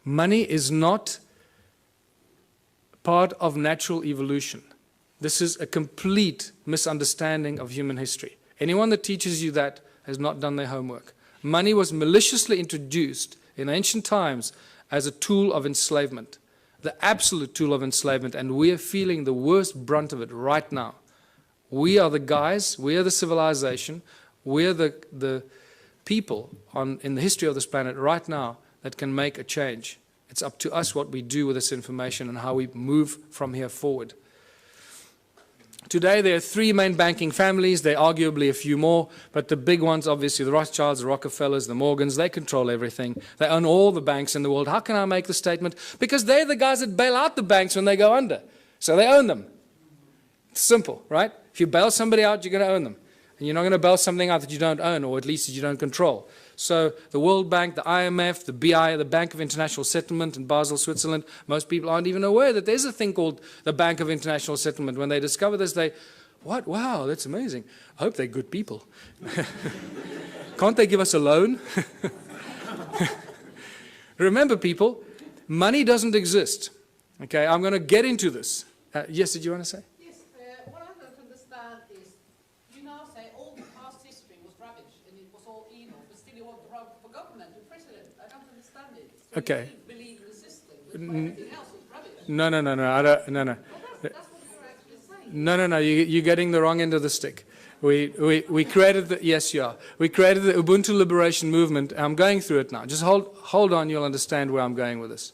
Money is not part of natural evolution. This is a complete misunderstanding of human history. Anyone that teaches you that has not done their homework. Money was maliciously introduced in ancient times as a tool of enslavement, the absolute tool of enslavement, and we are feeling the worst brunt of it right now. We are the guys, we are the civilization, we are the people in the history of this planet right now that can make a change. It's up to us what we do with this information and how we move from here forward. Today there are three main banking families, there are arguably a few more, but the big ones, obviously the Rothschilds, the Rockefellers, the Morgans, they control everything. They own all the banks in the world. How can I make the statement? Because they're the guys that bail out the banks when they go under. So they own them. It's simple, right? If you bail somebody out, you're going to own them. And you're not going to bail something out that you don't own, or at least that you don't control. So the World Bank, the IMF, the BI, the Bank of International Settlement in Basel, Switzerland, most people aren't even aware that there's a thing called the Bank of International Settlement. When they discover this, what? Wow, that's amazing. I hope they're good people. Can't they give us a loan? Remember, people, money doesn't exist. Okay, I'm going to get into this. Yes, did you want to say? What I don't understand is, you now say all the past history was rubbish and it was all evil, but still you want the government, the president. I don't understand it. So Okay. you believe in the system, but everything else is rubbish. No. I don't, no. Well, that's what you're actually saying. No. You're getting the wrong end of the stick. We created the, yes, you are. We created the Ubuntu Liberation Movement. I'm going through it now. Just hold on, you'll understand where I'm going with this.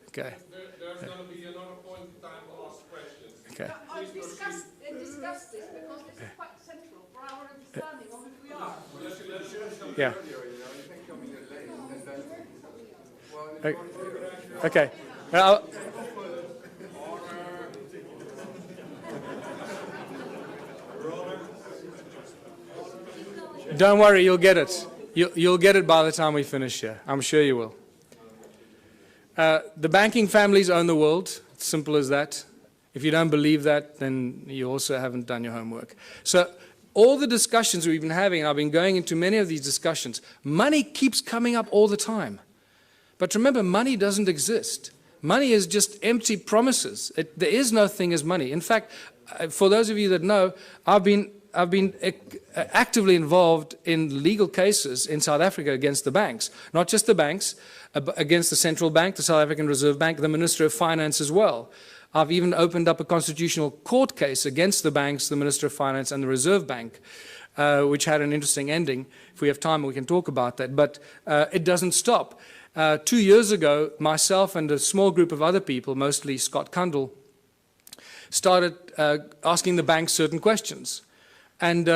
Okay. There's going to be another point in time to ask questions. Okay. I discuss this because this is quite central for our understanding of who we are. Yeah. Okay. Don't worry, you'll get it. You'll get it by the time we finish here. I'm sure you will. The banking families own the world. It's simple as that. If you don't believe that, then you also haven't done your homework. So all the discussions we've been having, and I've been going into many of these discussions, money keeps coming up all the time. But remember, money doesn't exist. Money is just empty promises. There is no thing as money. In fact, for those of you that know, I've been actively involved in legal cases in South Africa against the banks. Not just the banks, against the central bank, the South African Reserve Bank, the Minister of Finance as well. I've even opened up a constitutional court case against the banks, the Minister of Finance and the Reserve Bank, which had an interesting ending. If we have time, we can talk about that. But it doesn't stop. 2 years ago, myself and a small group of other people, mostly Scott Kundell, started asking the banks certain questions. And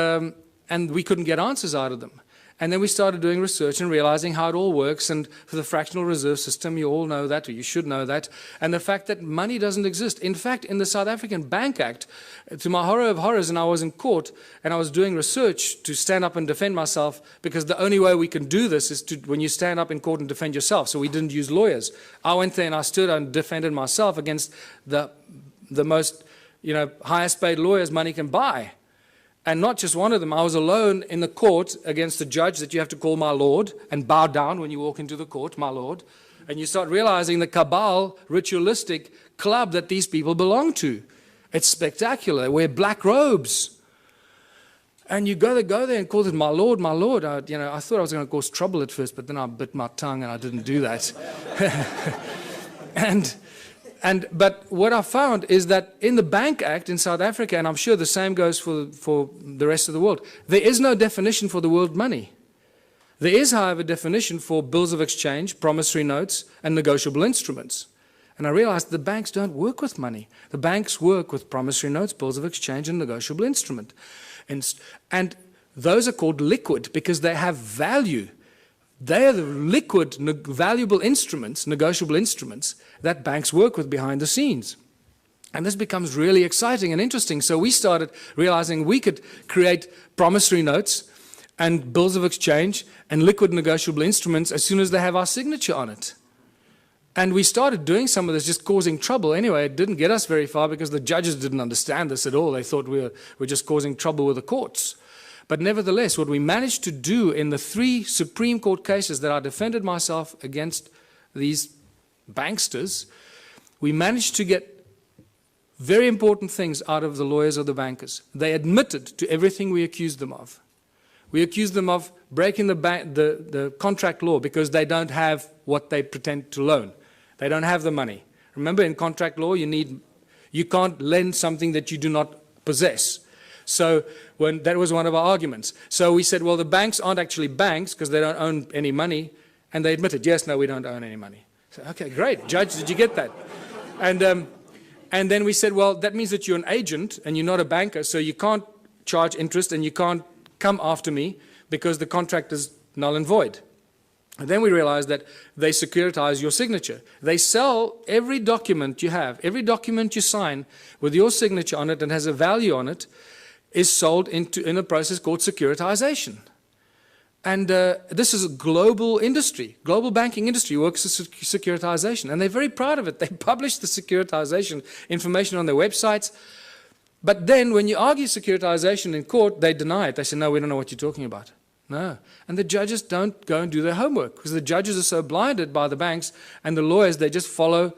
we couldn't get answers out of them. And then we started doing research and realizing how it all works. And for the fractional reserve system, you all know that, or you should know that. And the fact that money doesn't exist. In fact, in the South African Bank Act, to my horror of horrors, and I was in court, and I was doing research to stand up and defend myself, because the only way we can do this is when you stand up in court and defend yourself. So we didn't use lawyers. I went there and I stood and defended myself against the most, highest paid lawyers money can buy. And not just one of them. I was alone in the court against a judge that you have to call my lord and bow down when you walk into the court, my lord. And you start realizing the cabal, ritualistic club that these people belong to. It's spectacular. They wear black robes. And you go there and call it my lord, my lord. I thought I was going to cause trouble at first, but then I bit my tongue and I didn't do that. But what I found is that in the Bank Act in South Africa, and I'm sure the same goes for the rest of the world, there is no definition for the word money. There is, however, a definition for bills of exchange, promissory notes, and negotiable instruments. And I realized the banks don't work with money. The banks work with promissory notes, bills of exchange, and negotiable instrument. And those are called liquid because they have value. They are the liquid, valuable instruments, negotiable instruments, that banks work with behind the scenes. And this becomes really exciting and interesting. So we started realizing we could create promissory notes and bills of exchange and liquid negotiable instruments as soon as they have our signature on it. And we started doing some of this, just causing trouble. Anyway, it didn't get us very far because the judges didn't understand this at all. They thought we were just causing trouble with the courts. But nevertheless, what we managed to do in the 3 Supreme Court cases that I defended myself against these banksters, we managed to get very important things out of the lawyers or the bankers. They admitted to everything we accused them of. We accuse them of breaking the contract law because they don't have what they pretend to loan. They don't have the money. Remember, in contract law, you can't lend something that you do not possess. So that was one of our arguments. So we said, well, the banks aren't actually banks because they don't own any money. And they admitted, yes, no, we don't own any money. So, okay, great. Judge, did you get that? And then we said, well, that means that you're an agent and you're not a banker, so you can't charge interest and you can't come after me because the contract is null and void. And then we realized that they securitize your signature. They sell every document you have, every document you sign with your signature on it and has a value on it is sold in a process called securitization. And this is a global industry. Global banking industry works with securitization. And they're very proud of it. They publish the securitization information on their websites. But then when you argue securitization in court, they deny it. They say, no, we don't know what you're talking about. No. And the judges don't go and do their homework because the judges are so blinded by the banks and the lawyers, they just follow.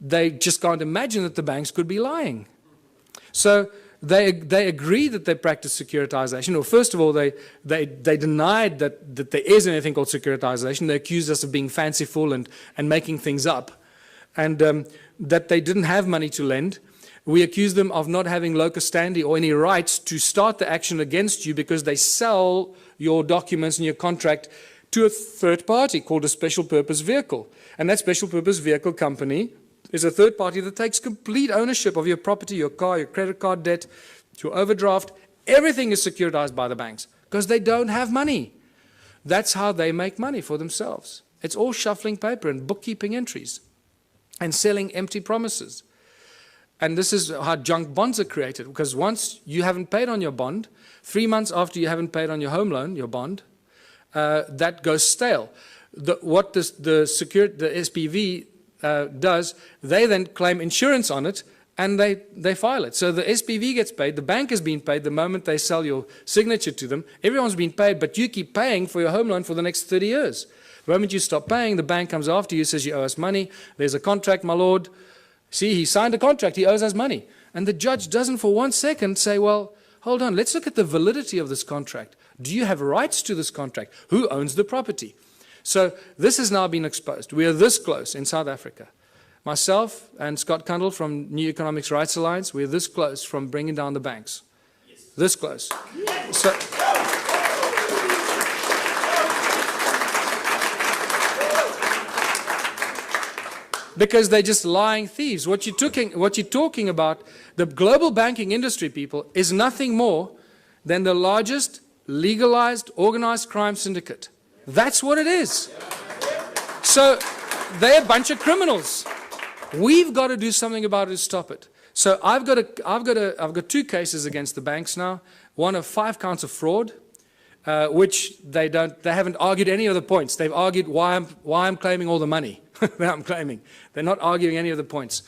They just can't imagine that the banks could be lying. So they agree that they practice securitization. Or first of all, they denied that there is anything called securitization. They accused us of being fanciful and making things up, and that they didn't have money to lend. We accused them of not having locus standi or any rights to start the action against you because they sell your documents and your contract to a third party called a special purpose vehicle. And that special purpose vehicle company is a third party that takes complete ownership of your property, your car, your credit card debt, your overdraft. Everything is securitized by the banks because they don't have money. That's how they make money for themselves. It's all shuffling paper and bookkeeping entries and selling empty promises. And this is how junk bonds are created, because once you haven't paid on your bond, 3 months after you haven't paid on your home loan, your bond, that goes stale. What the SPV does, they then claim insurance on it and they file it. So the SPV gets paid, the bank has been paid the moment they sell your signature to them. Everyone's been paid, but you keep paying for your home loan for the next 30 years. The moment you stop paying, the bank comes after you, says you owe us money. There's a contract, my lord. See, he signed a contract, he owes us money. And the judge doesn't for 1 second say, well, hold on, let's look at the validity of this contract. Do you have rights to this contract? Who owns the property? So this has now been exposed. We are this close in South Africa. Myself and Scott Kundle from New Economics Rights Alliance, we're this close from bringing down the banks. Yes. This close. Yes. So, because they're just lying thieves. What you're talking about, the global banking industry, people, is nothing more than the largest legalized organized crime syndicate. That's what it is. So they're a bunch of criminals. We've got to do something about it to stop it. So I've got 2 cases against the banks now. One of 5 counts of fraud, which they haven't argued any of the points. They've argued why I'm claiming all the money that I'm claiming. They're not arguing any of the points.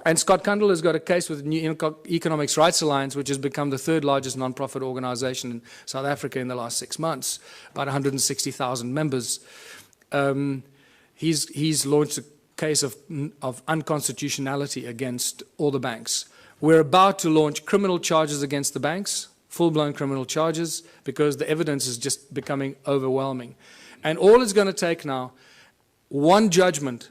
And Scott Kundle has got a case with the New Economics Rights Alliance, which has become the 3rd largest non-profit organization in South Africa in the last 6 months, about 160,000 members. He's launched a case of unconstitutionality against all the banks. We're about to launch criminal charges against the banks, full-blown criminal charges, because the evidence is just becoming overwhelming. And all it's going to take now, one judgment.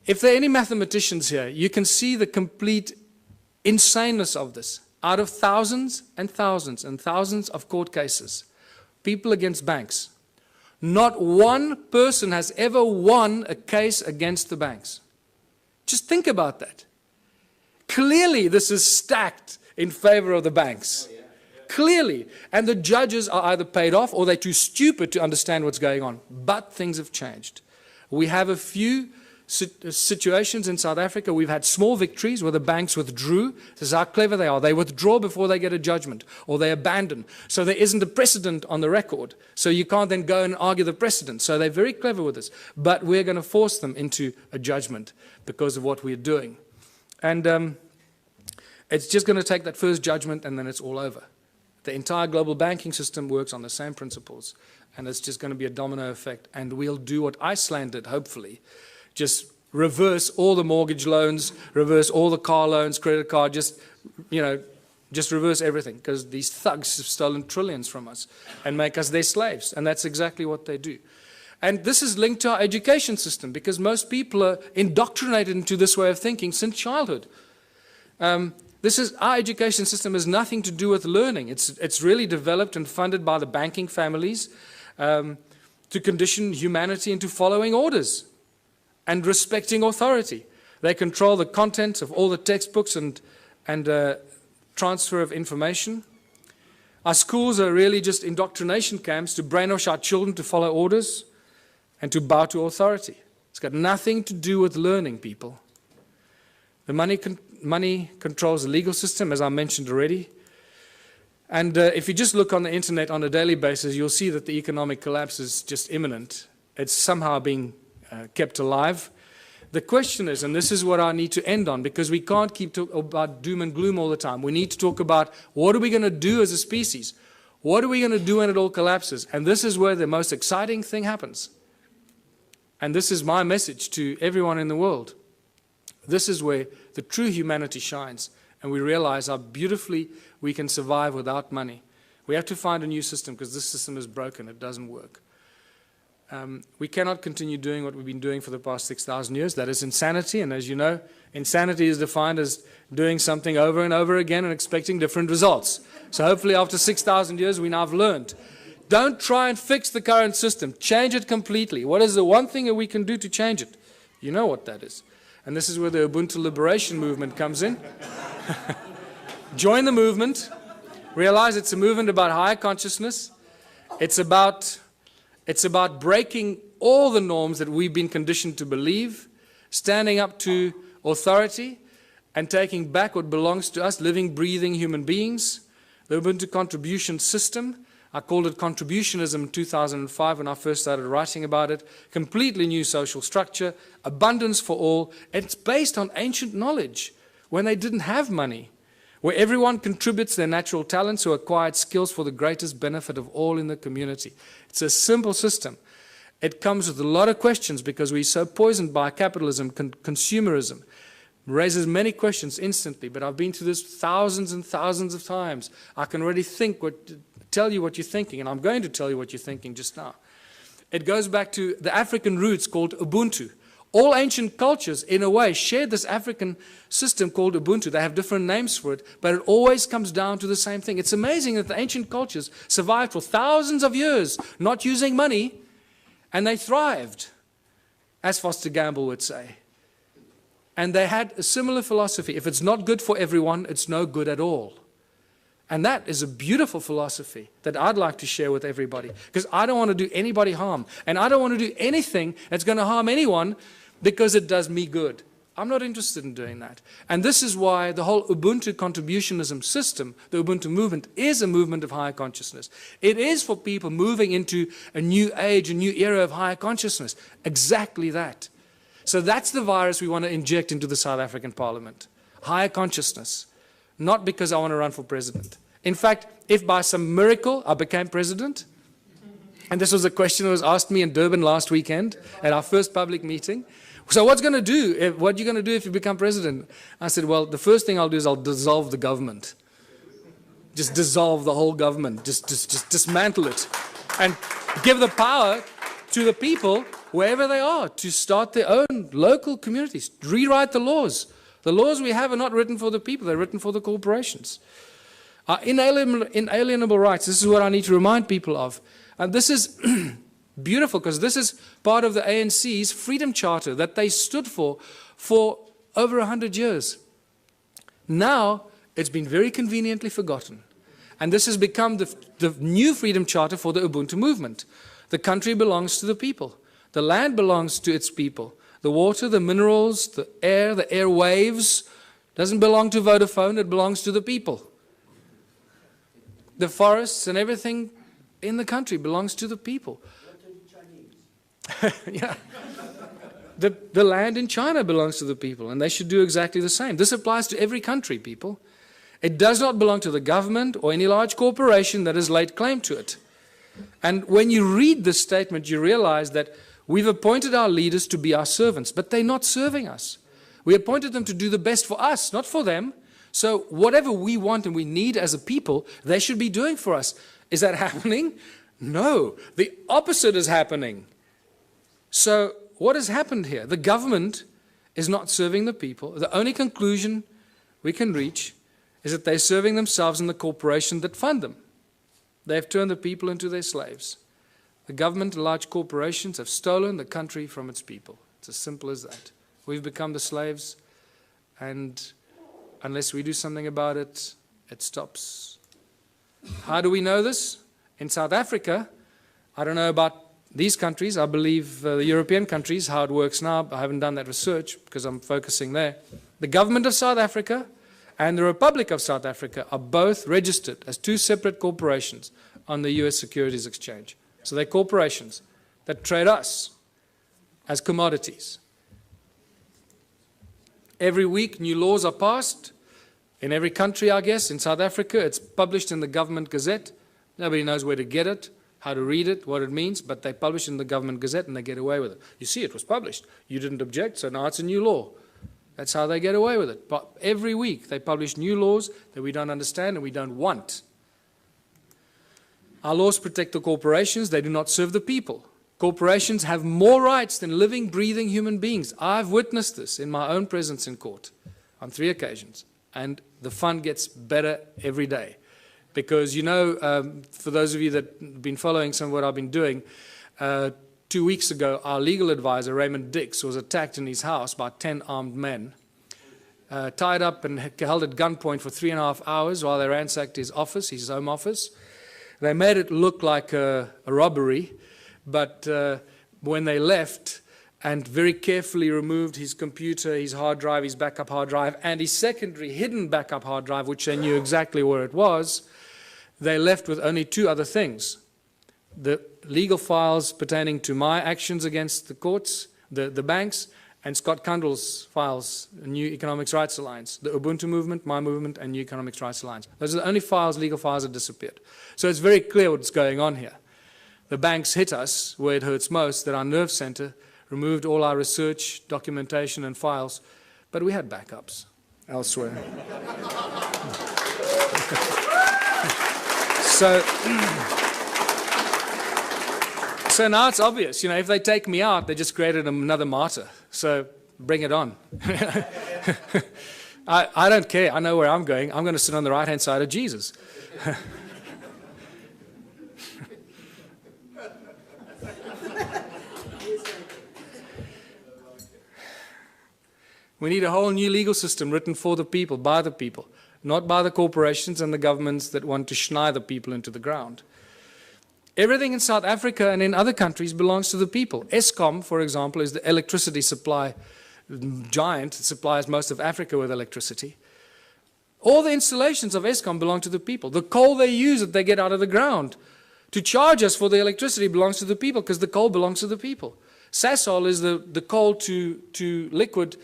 If there are any mathematicians here, you can see the complete insaneness of this. Out of thousands and thousands and thousands of court cases, people against banks, not one person has ever won a case against the banks. Just think about that. Clearly, this is stacked in favor of the banks. Clearly. And the judges are either paid off or they're too stupid to understand what's going on. But things have changed. We have a few situations in South Africa. We've had small victories where the banks withdrew. This is how clever they are. They withdraw before they get a judgment, or they abandon. So there isn't a precedent on the record. So you can't then go and argue the precedent. So they're very clever with this. But we're going to force them into a judgment because of what we're doing. And it's just going to take that first judgment and then it's all over. The entire global banking system works on the same principles, and it's just going to be a domino effect. And we'll do what Iceland did, hopefully. Just reverse all the mortgage loans, reverse all the car loans, credit card, just, Just reverse everything, because these thugs have stolen trillions from us and make us their slaves. And that's exactly what they do. And this is linked to our education system, because most people are indoctrinated into this way of thinking since childhood. Our education system has nothing to do with learning. It's really developed and funded by the banking families to condition humanity into following orders and respecting authority. They control the content of all the textbooks and transfer of information. Our schools are really just indoctrination camps to brainwash our children to follow orders and to bow to authority. It's got nothing to do with learning, people. The money controls the legal system, as I mentioned already. And if you just look on the internet on a daily basis, you'll see that the economic collapse is just imminent. It's somehow being kept alive. The question is, and this is what I need to end on, because we can't keep talking about doom and gloom all the time. We need to talk about what are we going to do as a species? What are we going to do when it all collapses? And this is where the most exciting thing happens. And this is my message to everyone in the world. This is where the true humanity shines, and we realize how beautifully we can survive without money. We have to find a new system, because this system is broken. It doesn't work. We cannot continue doing what we've been doing for the past 6,000 years. That is insanity, and as you know, insanity is defined as doing something over and over again and expecting different results. So hopefully after 6,000 years we now have learned. Don't try and fix the current system. Change it completely. What is the one thing that we can do to change it? You know what that is. And this is where the Ubuntu Liberation Movement comes in. Join the movement. Realize it's a movement about higher consciousness. It's about breaking all the norms that we've been conditioned to believe, standing up to authority, and taking back what belongs to us, living, breathing human beings. The Ubuntu contribution system, I called it contributionism in 2005 when I first started writing about it. Completely new social structure, abundance for all. It's based on ancient knowledge when they didn't have money, where everyone contributes their natural talents or acquired skills for the greatest benefit of all in the community. It's a simple system. It comes with a lot of questions because we're so poisoned by capitalism, consumerism. Raises many questions instantly, but I've been through this thousands and thousands of times. I can already tell you what you're thinking, and I'm going to tell you what you're thinking just now. It goes back to the African roots called Ubuntu. All ancient cultures, in a way, shared this African system called Ubuntu. They have different names for it, but it always comes down to the same thing. It's amazing that the ancient cultures survived for thousands of years, not using money, and they thrived, as Foster Gamble would say. And they had a similar philosophy. If it's not good for everyone, it's no good at all. And that is a beautiful philosophy that I'd like to share with everybody, because I don't want to do anybody harm. And I don't want to do anything that's going to harm anyone because it does me good. I'm not interested in doing that. And this is why the whole Ubuntu contributionism system, the Ubuntu movement, is a movement of higher consciousness. It is for people moving into a new age, a new era of higher consciousness. Exactly that. So that's the virus we want to inject into the South African Parliament. Higher consciousness. Not because I want to run for president. In fact, if by some miracle I became president, and this was a question that was asked me in Durban last weekend at our first public meeting. So what are you going to do if you become president? I said, well, the first thing I'll do is I'll dissolve the government. Just dissolve the whole government. Just dismantle it. And give the power to the people, wherever they are, to start their own local communities. Rewrite the laws. The laws we have are not written for the people, they're written for the corporations. Inalienable rights, this is what I need to remind people of. And this is beautiful, because this is part of the ANC's Freedom Charter that they stood for over 100 years. Now, it's been very conveniently forgotten. And this has become the new Freedom Charter for the Ubuntu movement. The country belongs to the people. The land belongs to its people. The water, the minerals, the airwaves, doesn't belong to Vodafone, it belongs to the people. The forests and everything in the country belongs to the people. Yeah. The land in China belongs to the people, and they should do exactly the same. This applies to every country, people. It does not belong to the government or any large corporation that has laid claim to it. And when you read this statement, you realize that we've appointed our leaders to be our servants, but they're not serving us. We appointed them to do the best for us, not for them, So whatever we want and we need as a people, they should be doing for us. Is that happening? No, the opposite is happening. So what has happened here? The government is not serving the people. The only conclusion we can reach is that they're serving themselves and the corporation that fund them. They have turned the people into their slaves. The government and large corporations have stolen the country from its people. It's as simple as that. We've become the slaves, and unless we do something about it, it stops. How do we know this? In South Africa, I don't know about these countries. I believe the European countries, how it works now. I haven't done that research because I'm focusing there. The government of South Africa and the Republic of South Africa are both registered as two separate corporations on the US Securities Exchange. So they're corporations that trade us as commodities. Every week, new laws are passed. In every country, I guess. In South Africa, it's published in the government gazette. Nobody knows where to get it, how to read it, what it means, but they publish it in the government gazette and they get away with it. You see, it was published. You didn't object, so now it's a new law. That's how they get away with it. But every week, they publish new laws that we don't understand and we don't want. Our laws protect the corporations. They do not serve the people. Corporations have more rights than living, breathing human beings. I've witnessed this in my own presence in court on 3 occasions. And the fun gets better every day. Because, you know, for those of you that have been following some of what I've been doing, 2 weeks ago, our legal advisor, Raymond Dix, was attacked in his house by 10 armed men, tied up and held at gunpoint for 3.5 hours while they ransacked his office, his home office. They made it look like a robbery, but when they left and very carefully removed his computer, his hard drive, his backup hard drive, and his secondary hidden backup hard drive, which they knew exactly where it was, they left with only 2 other things. The legal files pertaining to my actions against the courts, the banks, and Scott Kundle's files, the New Economics Rights Alliance, the Ubuntu movement, my movement, and New Economics Rights Alliance. Those are the only files, legal files that disappeared. So it's very clear what's going on here. The banks hit us where it hurts most, that our nerve center removed all our research, documentation, and files, but we had backups elsewhere. So now it's obvious, you know, if they take me out, they just created another martyr. So bring it on. I don't care. I know where I'm going. I'm going to sit on the right-hand side of Jesus. We need a whole new legal system written for the people, by the people, not by the corporations and the governments that want to schneid the people into the ground. Everything in South Africa and in other countries belongs to the people. Eskom, for example, is the electricity supply giant that supplies most of Africa with electricity. All the installations of Eskom belong to the people. The coal they use that they get out of the ground to charge us for the electricity belongs to the people because the coal belongs to the people. Sasol is the coal to liquid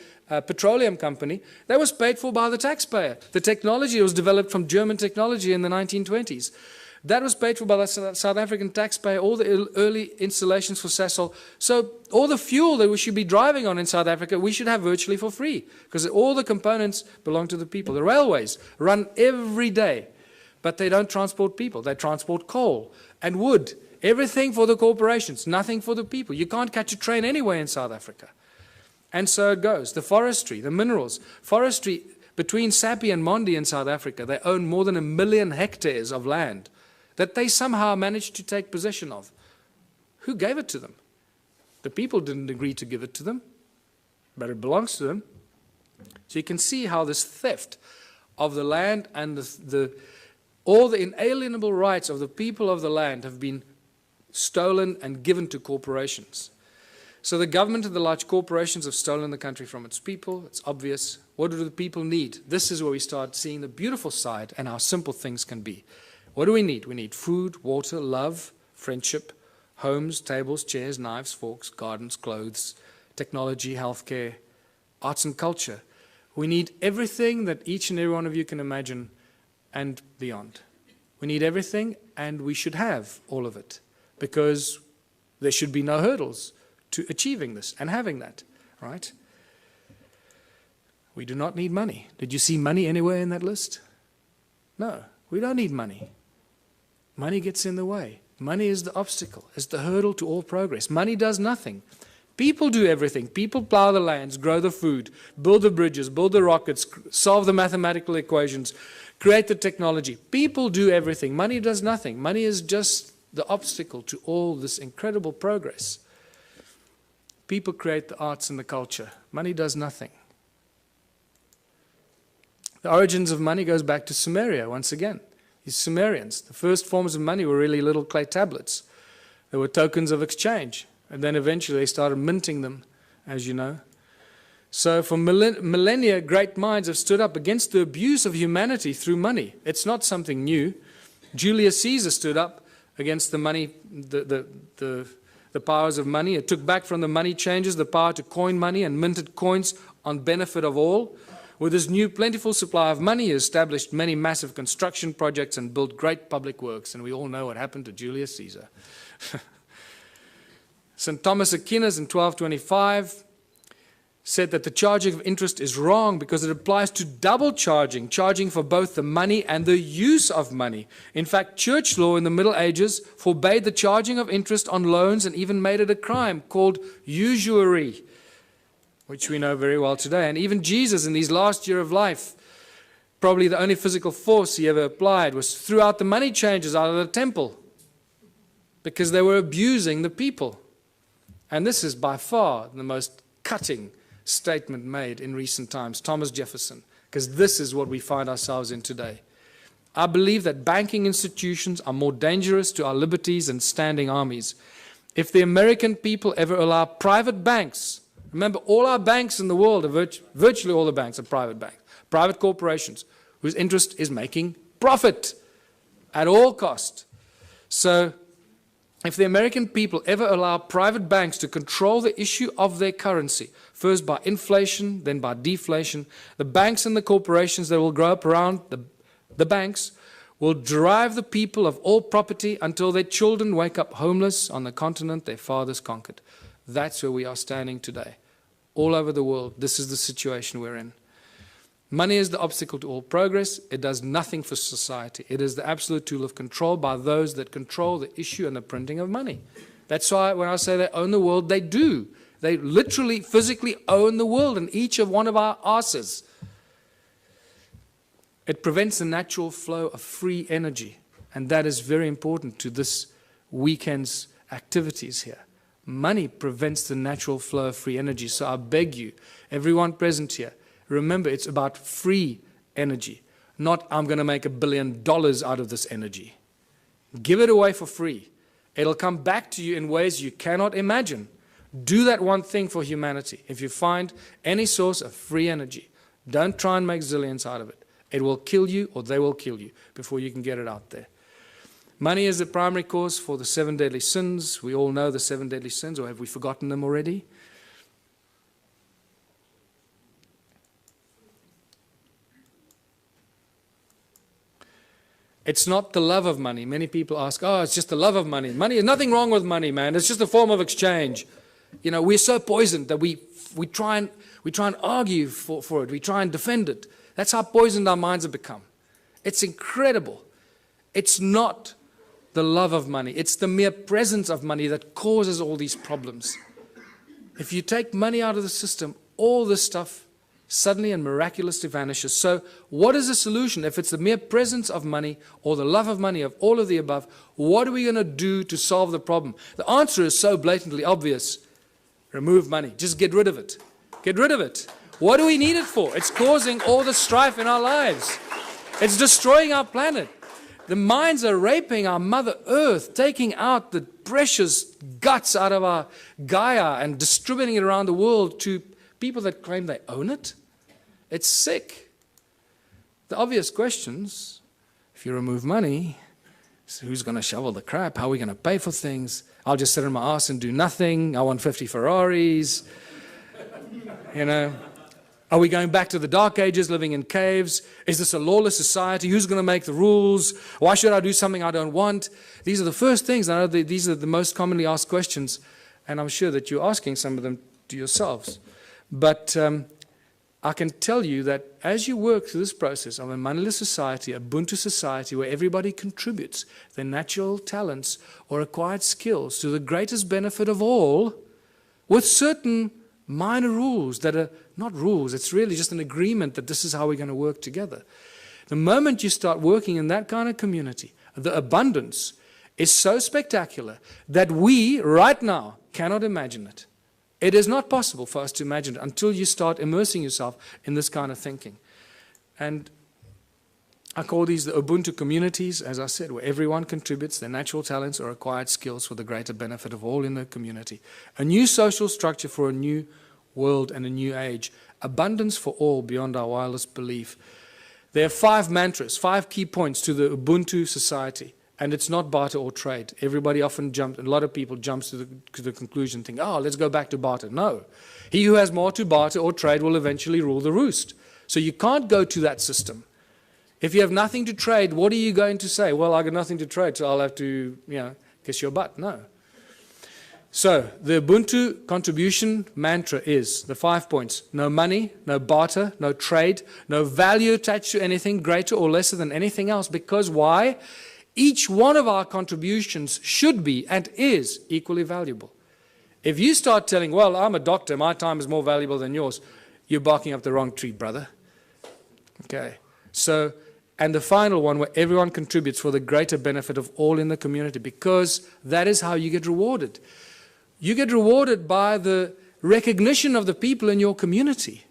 petroleum company that was paid for by the taxpayer. The technology was developed from German technology in the 1920s. That was paid for by the South African taxpayer, all the early installations for Sasol. So all the fuel that we should be driving on in South Africa, we should have virtually for free because all the components belong to the people. The railways run every day, but they don't transport people. They transport coal and wood. Everything for the corporations, nothing for the people. You can't catch a train anywhere in South Africa. And so it goes. The forestry, the minerals. Forestry, between Sappi and Mondi in South Africa, they own more than 1 million hectares of land that they somehow managed to take possession of. Who gave it to them? The people didn't agree to give it to them, but it belongs to them. So you can see how this theft of the land and all the inalienable rights of the people of the land have been stolen and given to corporations. So the government and the large corporations have stolen the country from its people. It's obvious. What do the people need? This is where we start seeing the beautiful side and how simple things can be. What do we need? We need food, water, love, friendship, homes, tables, chairs, knives, forks, gardens, clothes, technology, healthcare, arts and culture. We need everything that each and every one of you can imagine and beyond. We need everything, and we should have all of it because there should be no hurdles to achieving this and having that, right? We do not need money. Did you see money anywhere in that list? No, we don't need money. Money gets in the way. Money is the obstacle, is the hurdle to all progress. Money does nothing. People do everything. People plow the lands, grow the food, build the bridges, build the rockets, solve the mathematical equations, create the technology. People do everything. Money does nothing. Money is just the obstacle to all this incredible progress. People create the arts and the culture. Money does nothing. The origins of money goes back to Sumeria once again. These Sumerians, the first forms of money were really little clay tablets. They were tokens of exchange. And then eventually they started minting them, as you know. So for millennia, great minds have stood up against the abuse of humanity through money. It's not something new. Julius Caesar stood up against the money, the powers of money. It took back from the money changers the power to coin money and minted coins on benefit of all. With this new plentiful supply of money, he established many massive construction projects and built great public works. And we all know what happened to Julius Caesar. St. Thomas Aquinas in 1225 said that the charging of interest is wrong because it applies to double charging, charging for both the money and the use of money. In fact, church law in the Middle Ages forbade the charging of interest on loans and even made it a crime called usury, which we know very well today. And even Jesus in his last year of life, probably the only physical force he ever applied was threw out the money changers out of the temple because they were abusing the people. And this is by far the most cutting statement made in recent times, Thomas Jefferson, because this is what we find ourselves in today. I believe that banking institutions are more dangerous to our liberties than standing armies. If the American people ever allow private banks, remember all our banks in the world, virtually all the banks are private banks, private corporations, whose interest is making profit at all cost. So if the American people ever allow private banks to control the issue of their currency, first by inflation, then by deflation, the banks and the corporations that will grow up around the banks will drive the people of all property until their children wake up homeless on the continent their fathers conquered. That's where we are standing today. All over the world, this is the situation we're in. Money is the obstacle to all progress. It does nothing for society. It is the absolute tool of control by those that control the issue and the printing of money. That's why when I say they own the world, they do. They literally, physically own the world in each of one of our asses. It prevents the natural flow of free energy. And that is very important to this weekend's activities here. Money prevents the natural flow of free energy. So I beg you, everyone present here, remember, it's about free energy, not I'm going to make $1 billion out of this energy. Give it away for free. It'll come back to you in ways you cannot imagine. Do that one thing for humanity. If you find any source of free energy, don't try and make zillions out of it. It will kill you or they will kill you before you can get it out there. Money is the primary cause for the 7 deadly sins. We all know the 7 deadly sins, or have we forgotten them already? It's not the love of money. Many people ask, oh, it's just the love of money. Money, there's nothing wrong with money, man. It's just a form of exchange. You know, we're so poisoned that we try and argue for it. We try and defend it. That's how poisoned our minds have become. It's incredible. It's not the love of money. It's the mere presence of money that causes all these problems. If you take money out of the system, all this stuff suddenly and miraculously vanishes. So what is the solution? If it's the mere presence of money or the love of money, of all of the above, what are we going to do to solve the problem? The answer is so blatantly obvious. Remove money. Just get rid of it. Get rid of it. What do we need it for? It's causing all the strife in our lives. It's destroying our planet. The mines are raping our Mother Earth, taking out the precious guts out of our Gaia and distributing it around the world to people that claim they own it. It's sick. The obvious questions, if you remove money, so who's going to shovel the crap? How are we going to pay for things? I'll just sit on my ass and do nothing. I want 50 Ferraris. You know. Are we going back to the Dark Ages, living in caves? Is this a lawless society? Who's going to make the rules? Why should I do something I don't want? These are the first things. I know these are the most commonly asked questions, and I'm sure that you're asking some of them to yourselves. But I can tell you that as you work through this process of a moneyless society, a Ubuntu society, where everybody contributes their natural talents or acquired skills to the greatest benefit of all, with certain minor rules that are not rules, it's really just an agreement that this is how we're going to work together. The moment you start working in that kind of community, the abundance is so spectacular that we, right now, cannot imagine it. It is not possible for us to imagine it until you start immersing yourself in this kind of thinking. And I call these the Ubuntu communities, as I said, where everyone contributes their natural talents or acquired skills for the greater benefit of all in the community. A new social structure for a new world and a new age. Abundance for all beyond our wildest belief. There are 5 mantras, 5 key points to the Ubuntu society. And it's not barter or trade. Everybody often jumps, a lot of people jumps to the conclusion, think, oh, let's go back to barter. No. He who has more to barter or trade will eventually rule the roost. So you can't go to that system. If you have nothing to trade, what are you going to say? Well, I got nothing to trade, so I'll have to, kiss your butt. No. So the Ubuntu contribution mantra is the 5 points. No money, no barter, no trade, no value attached to anything greater or lesser than anything else. Because why? Each one of our contributions should be and is equally valuable. If you start telling, well, I'm a doctor, my time is more valuable than yours, you're barking up the wrong tree, brother. Okay. So, and the final one, where everyone contributes for the greater benefit of all in the community, because that is how you get rewarded. You get rewarded by the recognition of the people in your community.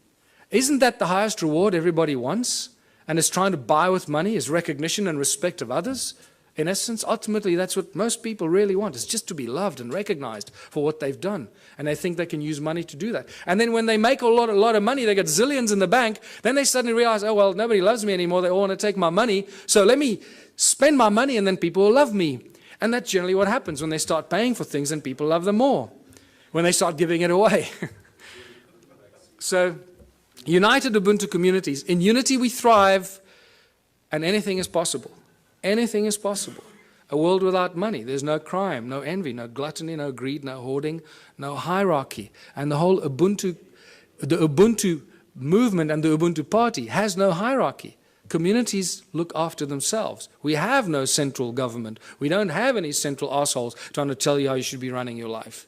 Isn't that the highest reward everybody wants and is trying to buy with money, is recognition and respect of others? In essence, ultimately, that's what most people really want, is just to be loved and recognized for what they've done. And they think they can use money to do that. And then when they make a lot of money, they get zillions in the bank, then they suddenly realize, oh, well, nobody loves me anymore. They all want to take my money. So let me spend my money and then people will love me. And that's generally what happens when they start paying for things and people love them more, when they start giving it away. So, united Ubuntu communities. In unity we thrive, and anything is possible. Anything is possible. A world without money. There's no crime, no envy, no gluttony, no greed, no hoarding, no hierarchy. And the whole Ubuntu, the Ubuntu movement and the Ubuntu party has no hierarchy. Communities look after themselves. We have no central government. We don't have any central assholes trying to tell you how you should be running your life.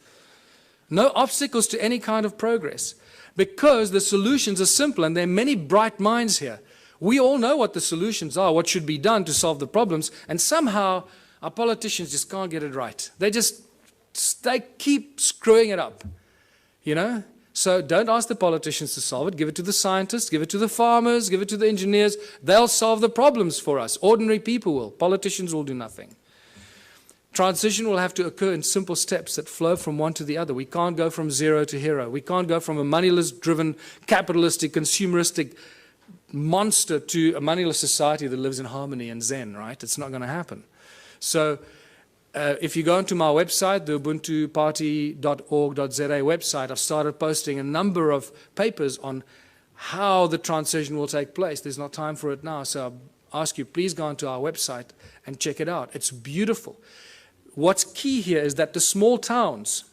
No obstacles to any kind of progress, because the solutions are simple, and there are many bright minds here. We all know what the solutions are, what should be done to solve the problems, and somehow our politicians just can't get it right. They keep screwing it up, So don't ask the politicians to solve it. Give it to the scientists, give it to the farmers, give it to the engineers. They'll solve the problems for us. Ordinary people will. Politicians will do nothing. Transition will have to occur in simple steps that flow from one to the other. We can't go from zero to hero. We can't go from a moneyless-driven, capitalistic, consumeristic monster to a moneyless society that lives in harmony and zen, right? It's not going to happen. So if you go onto my website, the ubuntuparty.org.za website, I've started posting a number of papers on how the transition will take place. There's not time for it now, so I ask you, please go onto our website and check it out. It's beautiful. What's key here is that the small towns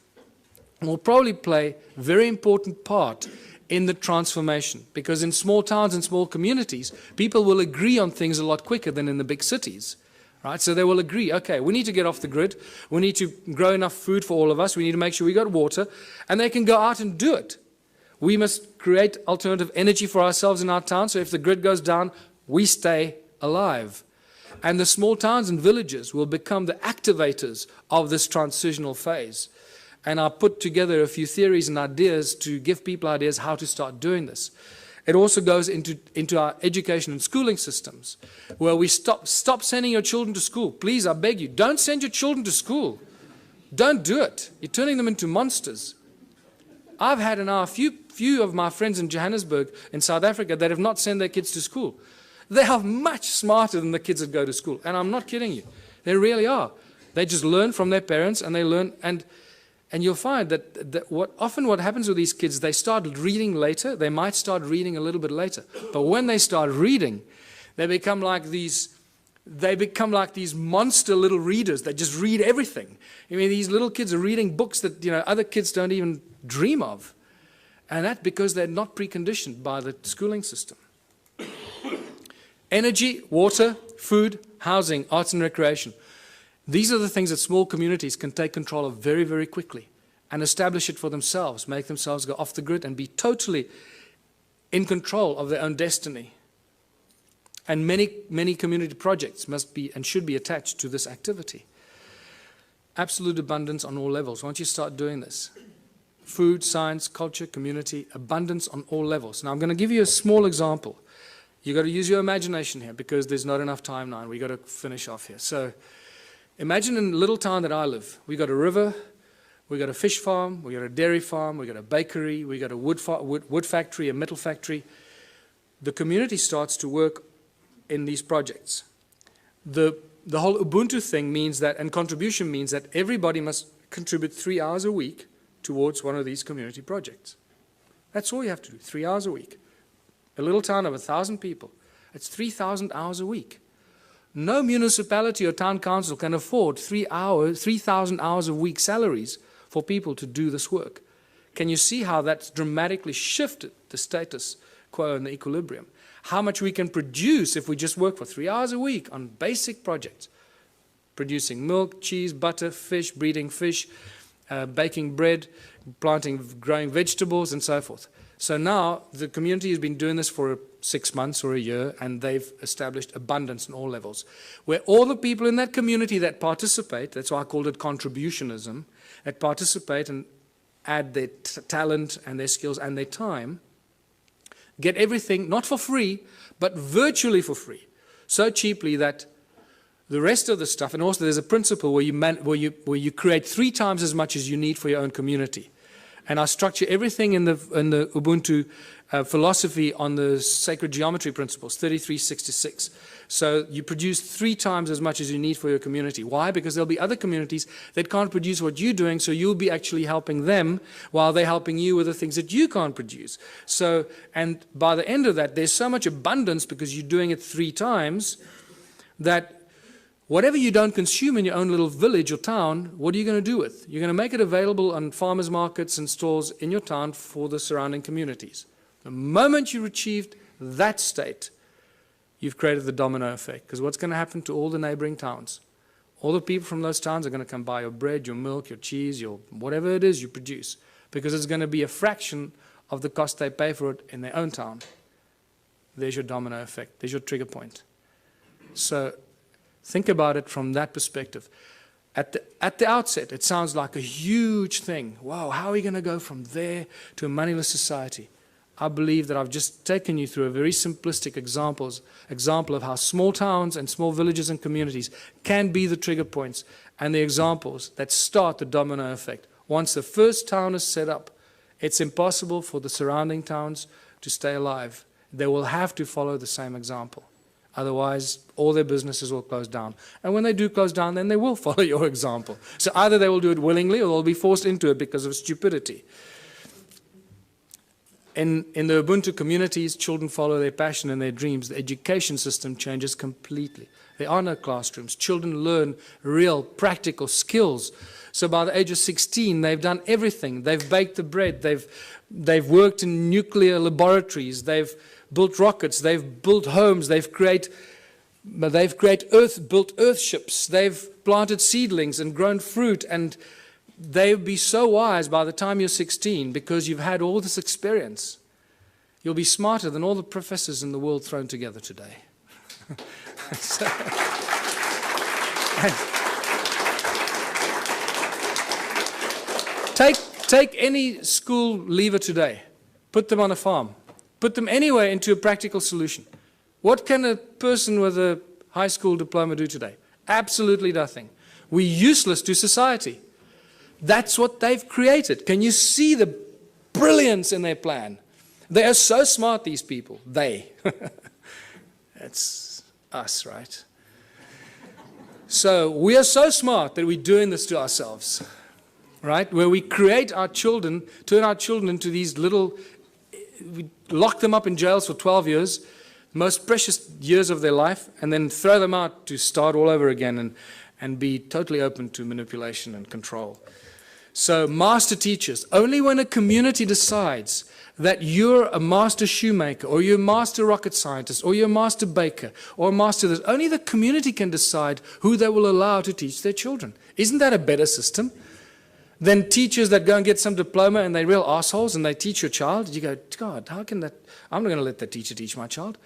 will probably play a very important part in the transformation, because in small towns and small communities, people will agree on things a lot quicker than in the big cities. Right? So they will agree, okay, we need to get off the grid, we need to grow enough food for all of us, we need to make sure we got water, and they can go out and do it. We must create alternative energy for ourselves in our town, so if the grid goes down, we stay alive. And the small towns and villages will become the activators of this transitional phase. And I put together a few theories and ideas to give people ideas how to start doing this. It also goes into our education and schooling systems, where we stop sending your children to school. Please, I beg you, don't send your children to school. Don't do it. You're turning them into monsters. I've had a few of my friends in Johannesburg, in South Africa, that have not sent their kids to school. They are much smarter than the kids that go to school. And I'm not kidding you. They really are. They just learn from their parents, and they learn, and you'll find that what happens with these kids, they start reading later. They might start reading a little bit later. But when they start reading, they become like these monster little readers. They just read everything. I mean, these little kids are reading books that other kids don't even dream of. And that's because they're not preconditioned by the schooling system. Energy, water, food, housing, arts and recreation. These are the things that small communities can take control of very, very quickly and establish it for themselves, make themselves go off the grid and be totally in control of their own destiny. And many community projects must be and should be attached to this activity. Absolute abundance on all levels. Once you start doing this, food, science, culture, community, abundance on all levels. Now I'm going to give you a small example. You've got to use your imagination here because there's not enough time now and we've got to finish off here. So imagine in a little town that I live, we've got a river, we've got a fish farm, we've got a dairy farm, we've got a bakery, we've got a wood factory, a metal factory. The community starts to work in these projects. The whole Ubuntu thing means that, and contribution means that everybody must contribute 3 hours a week towards one of these community projects. That's all you have to do, 3 hours a week. A little town of 1,000 people, it's 3,000 hours a week. No municipality or town council can afford 3,000 hours a week salaries for people to do this work. Can you see how that's dramatically shifted the status quo and the equilibrium? How much we can produce if we just work for 3 hours a week on basic projects. Producing milk, cheese, butter, fish, breeding fish, baking bread, growing vegetables, and so forth. So now the community has been doing this for 6 months or a year, and they've established abundance on all levels, where all the people in that community that participate, that's why I called it contributionism, that participate and add their talent and their skills and their time, get everything, not for free, but virtually for free, so cheaply that the rest of the stuff, and also there's a principle where you create 3 times as much as you need for your own community. And I structure everything in the Ubuntu philosophy on the sacred geometry principles, 3366. So you produce 3 times as much as you need for your community. Why? Because there'll be other communities that can't produce what you're doing, so you'll be actually helping them while they're helping you with the things that you can't produce. So, and by the end of that, there's so much abundance because you're doing it 3 times that whatever you don't consume in your own little village or town, what are you going to do with? You're going to make it available on farmers markets and stores in your town for the surrounding communities. The moment you achieved that state, you've created the domino effect. Because what's going to happen to all the neighboring towns? All the people from those towns are going to come buy your bread, your milk, your cheese, your whatever it is you produce. Because it's going to be a fraction of the cost they pay for it in their own town. There's your domino effect. There's your trigger point. So think about it from that perspective. At the outset, it sounds like a huge thing. Wow, how are we going to go from there to a moneyless society? I believe that I've just taken you through a very simplistic example of how small towns and small villages and communities can be the trigger points and the examples that start the domino effect. Once the first town is set up, it's impossible for the surrounding towns to stay alive. They will have to follow the same example. Otherwise, all their businesses will close down. And when they do close down, then they will follow your example. So either they will do it willingly or they'll be forced into it because of stupidity. In the Ubuntu communities, children follow their passion and their dreams. The education system changes completely. There are no classrooms. Children learn real, practical skills. So by the age of 16, they've done everything. They've baked the bread. They've worked in nuclear laboratories. They've built rockets. They've built homes. They've built earth ships. They've planted seedlings and grown fruit. And they'll be so wise by the time you're 16 because you've had all this experience. You'll be smarter than all the professors in the world thrown together today. So, take any school leaver today, put them on a farm, put them anywhere into a practical solution. What can a person with a high school diploma do today? Absolutely nothing. We're useless to society. That's what they've created. Can you see the brilliance in their plan? They are so smart, these people. They. That's us, right? So we are so smart that we're doing this to ourselves, right? Where we create our children, turn our children into these little, we lock them up in jails for 12 years, most precious years of their life, and then throw them out to start all over again and be totally open to manipulation and control. So master teachers, only when a community decides that you're a master shoemaker, or you're a master rocket scientist, or you're a master baker, or a master this, only the community can decide who they will allow to teach their children. Isn't that a better system than teachers that go and get some diploma and they're real assholes and they teach your child? You go, God, how can that? I'm not going to let that teacher teach my child.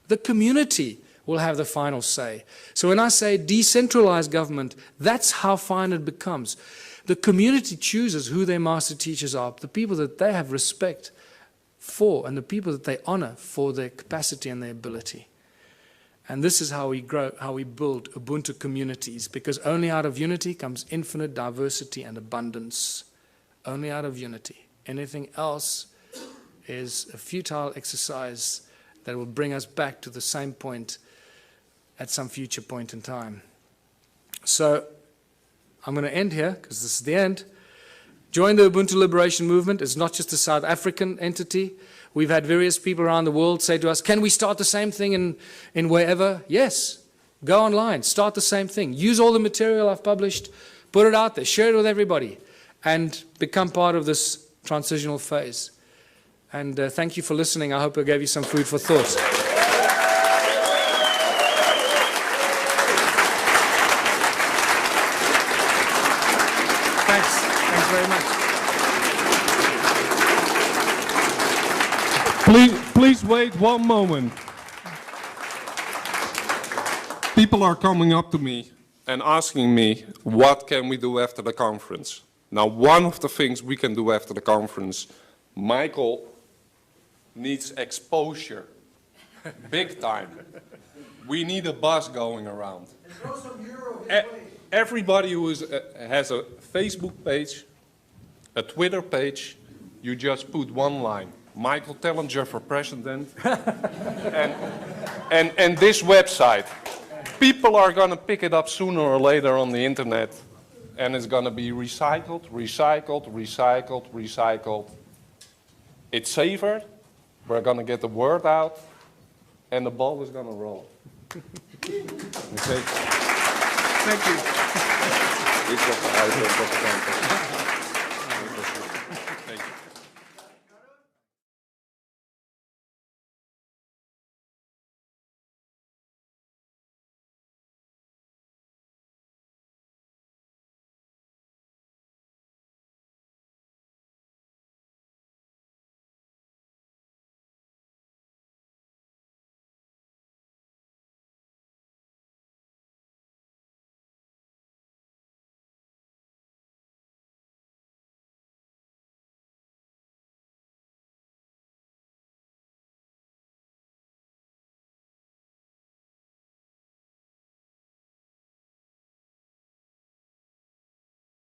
The community will have the final say. So when I say decentralized government, that's how fine it becomes. The community chooses who their master teachers are, the people that they have respect for, and the people that they honor for their capacity and their ability. And this is how we grow, how we build Ubuntu communities, because only out of unity comes infinite diversity and abundance. Only out of unity. Anything else is a futile exercise that will bring us back to the same point at some future point in time. So I'm going to end here, because this is the end. Join the Ubuntu Liberation Movement. It's not just a South African entity. We've had various people around the world say to us, can we start the same thing in wherever? Yes. Go online. Start the same thing. Use all the material I've published. Put it out there. Share it with everybody. And become part of this transitional phase. And thank you for listening. I hope I gave you some food for thought. Thanks very much. Please wait one moment. People are coming up to me and asking me, what can we do after the conference? Now, one of the things we can do after the conference, Michael needs exposure, big time. We need a bus going around. Everybody who has a Facebook page, a Twitter page, you just put one line, Michael Tellinger for president, and this website. People are going to pick it up sooner or later on the internet, and it's going to be recycled, recycled, recycled, recycled. It's safer, we're going to get the word out, and the ball is going to roll. Okay. Thank you. Dit was de uitleg van de campus.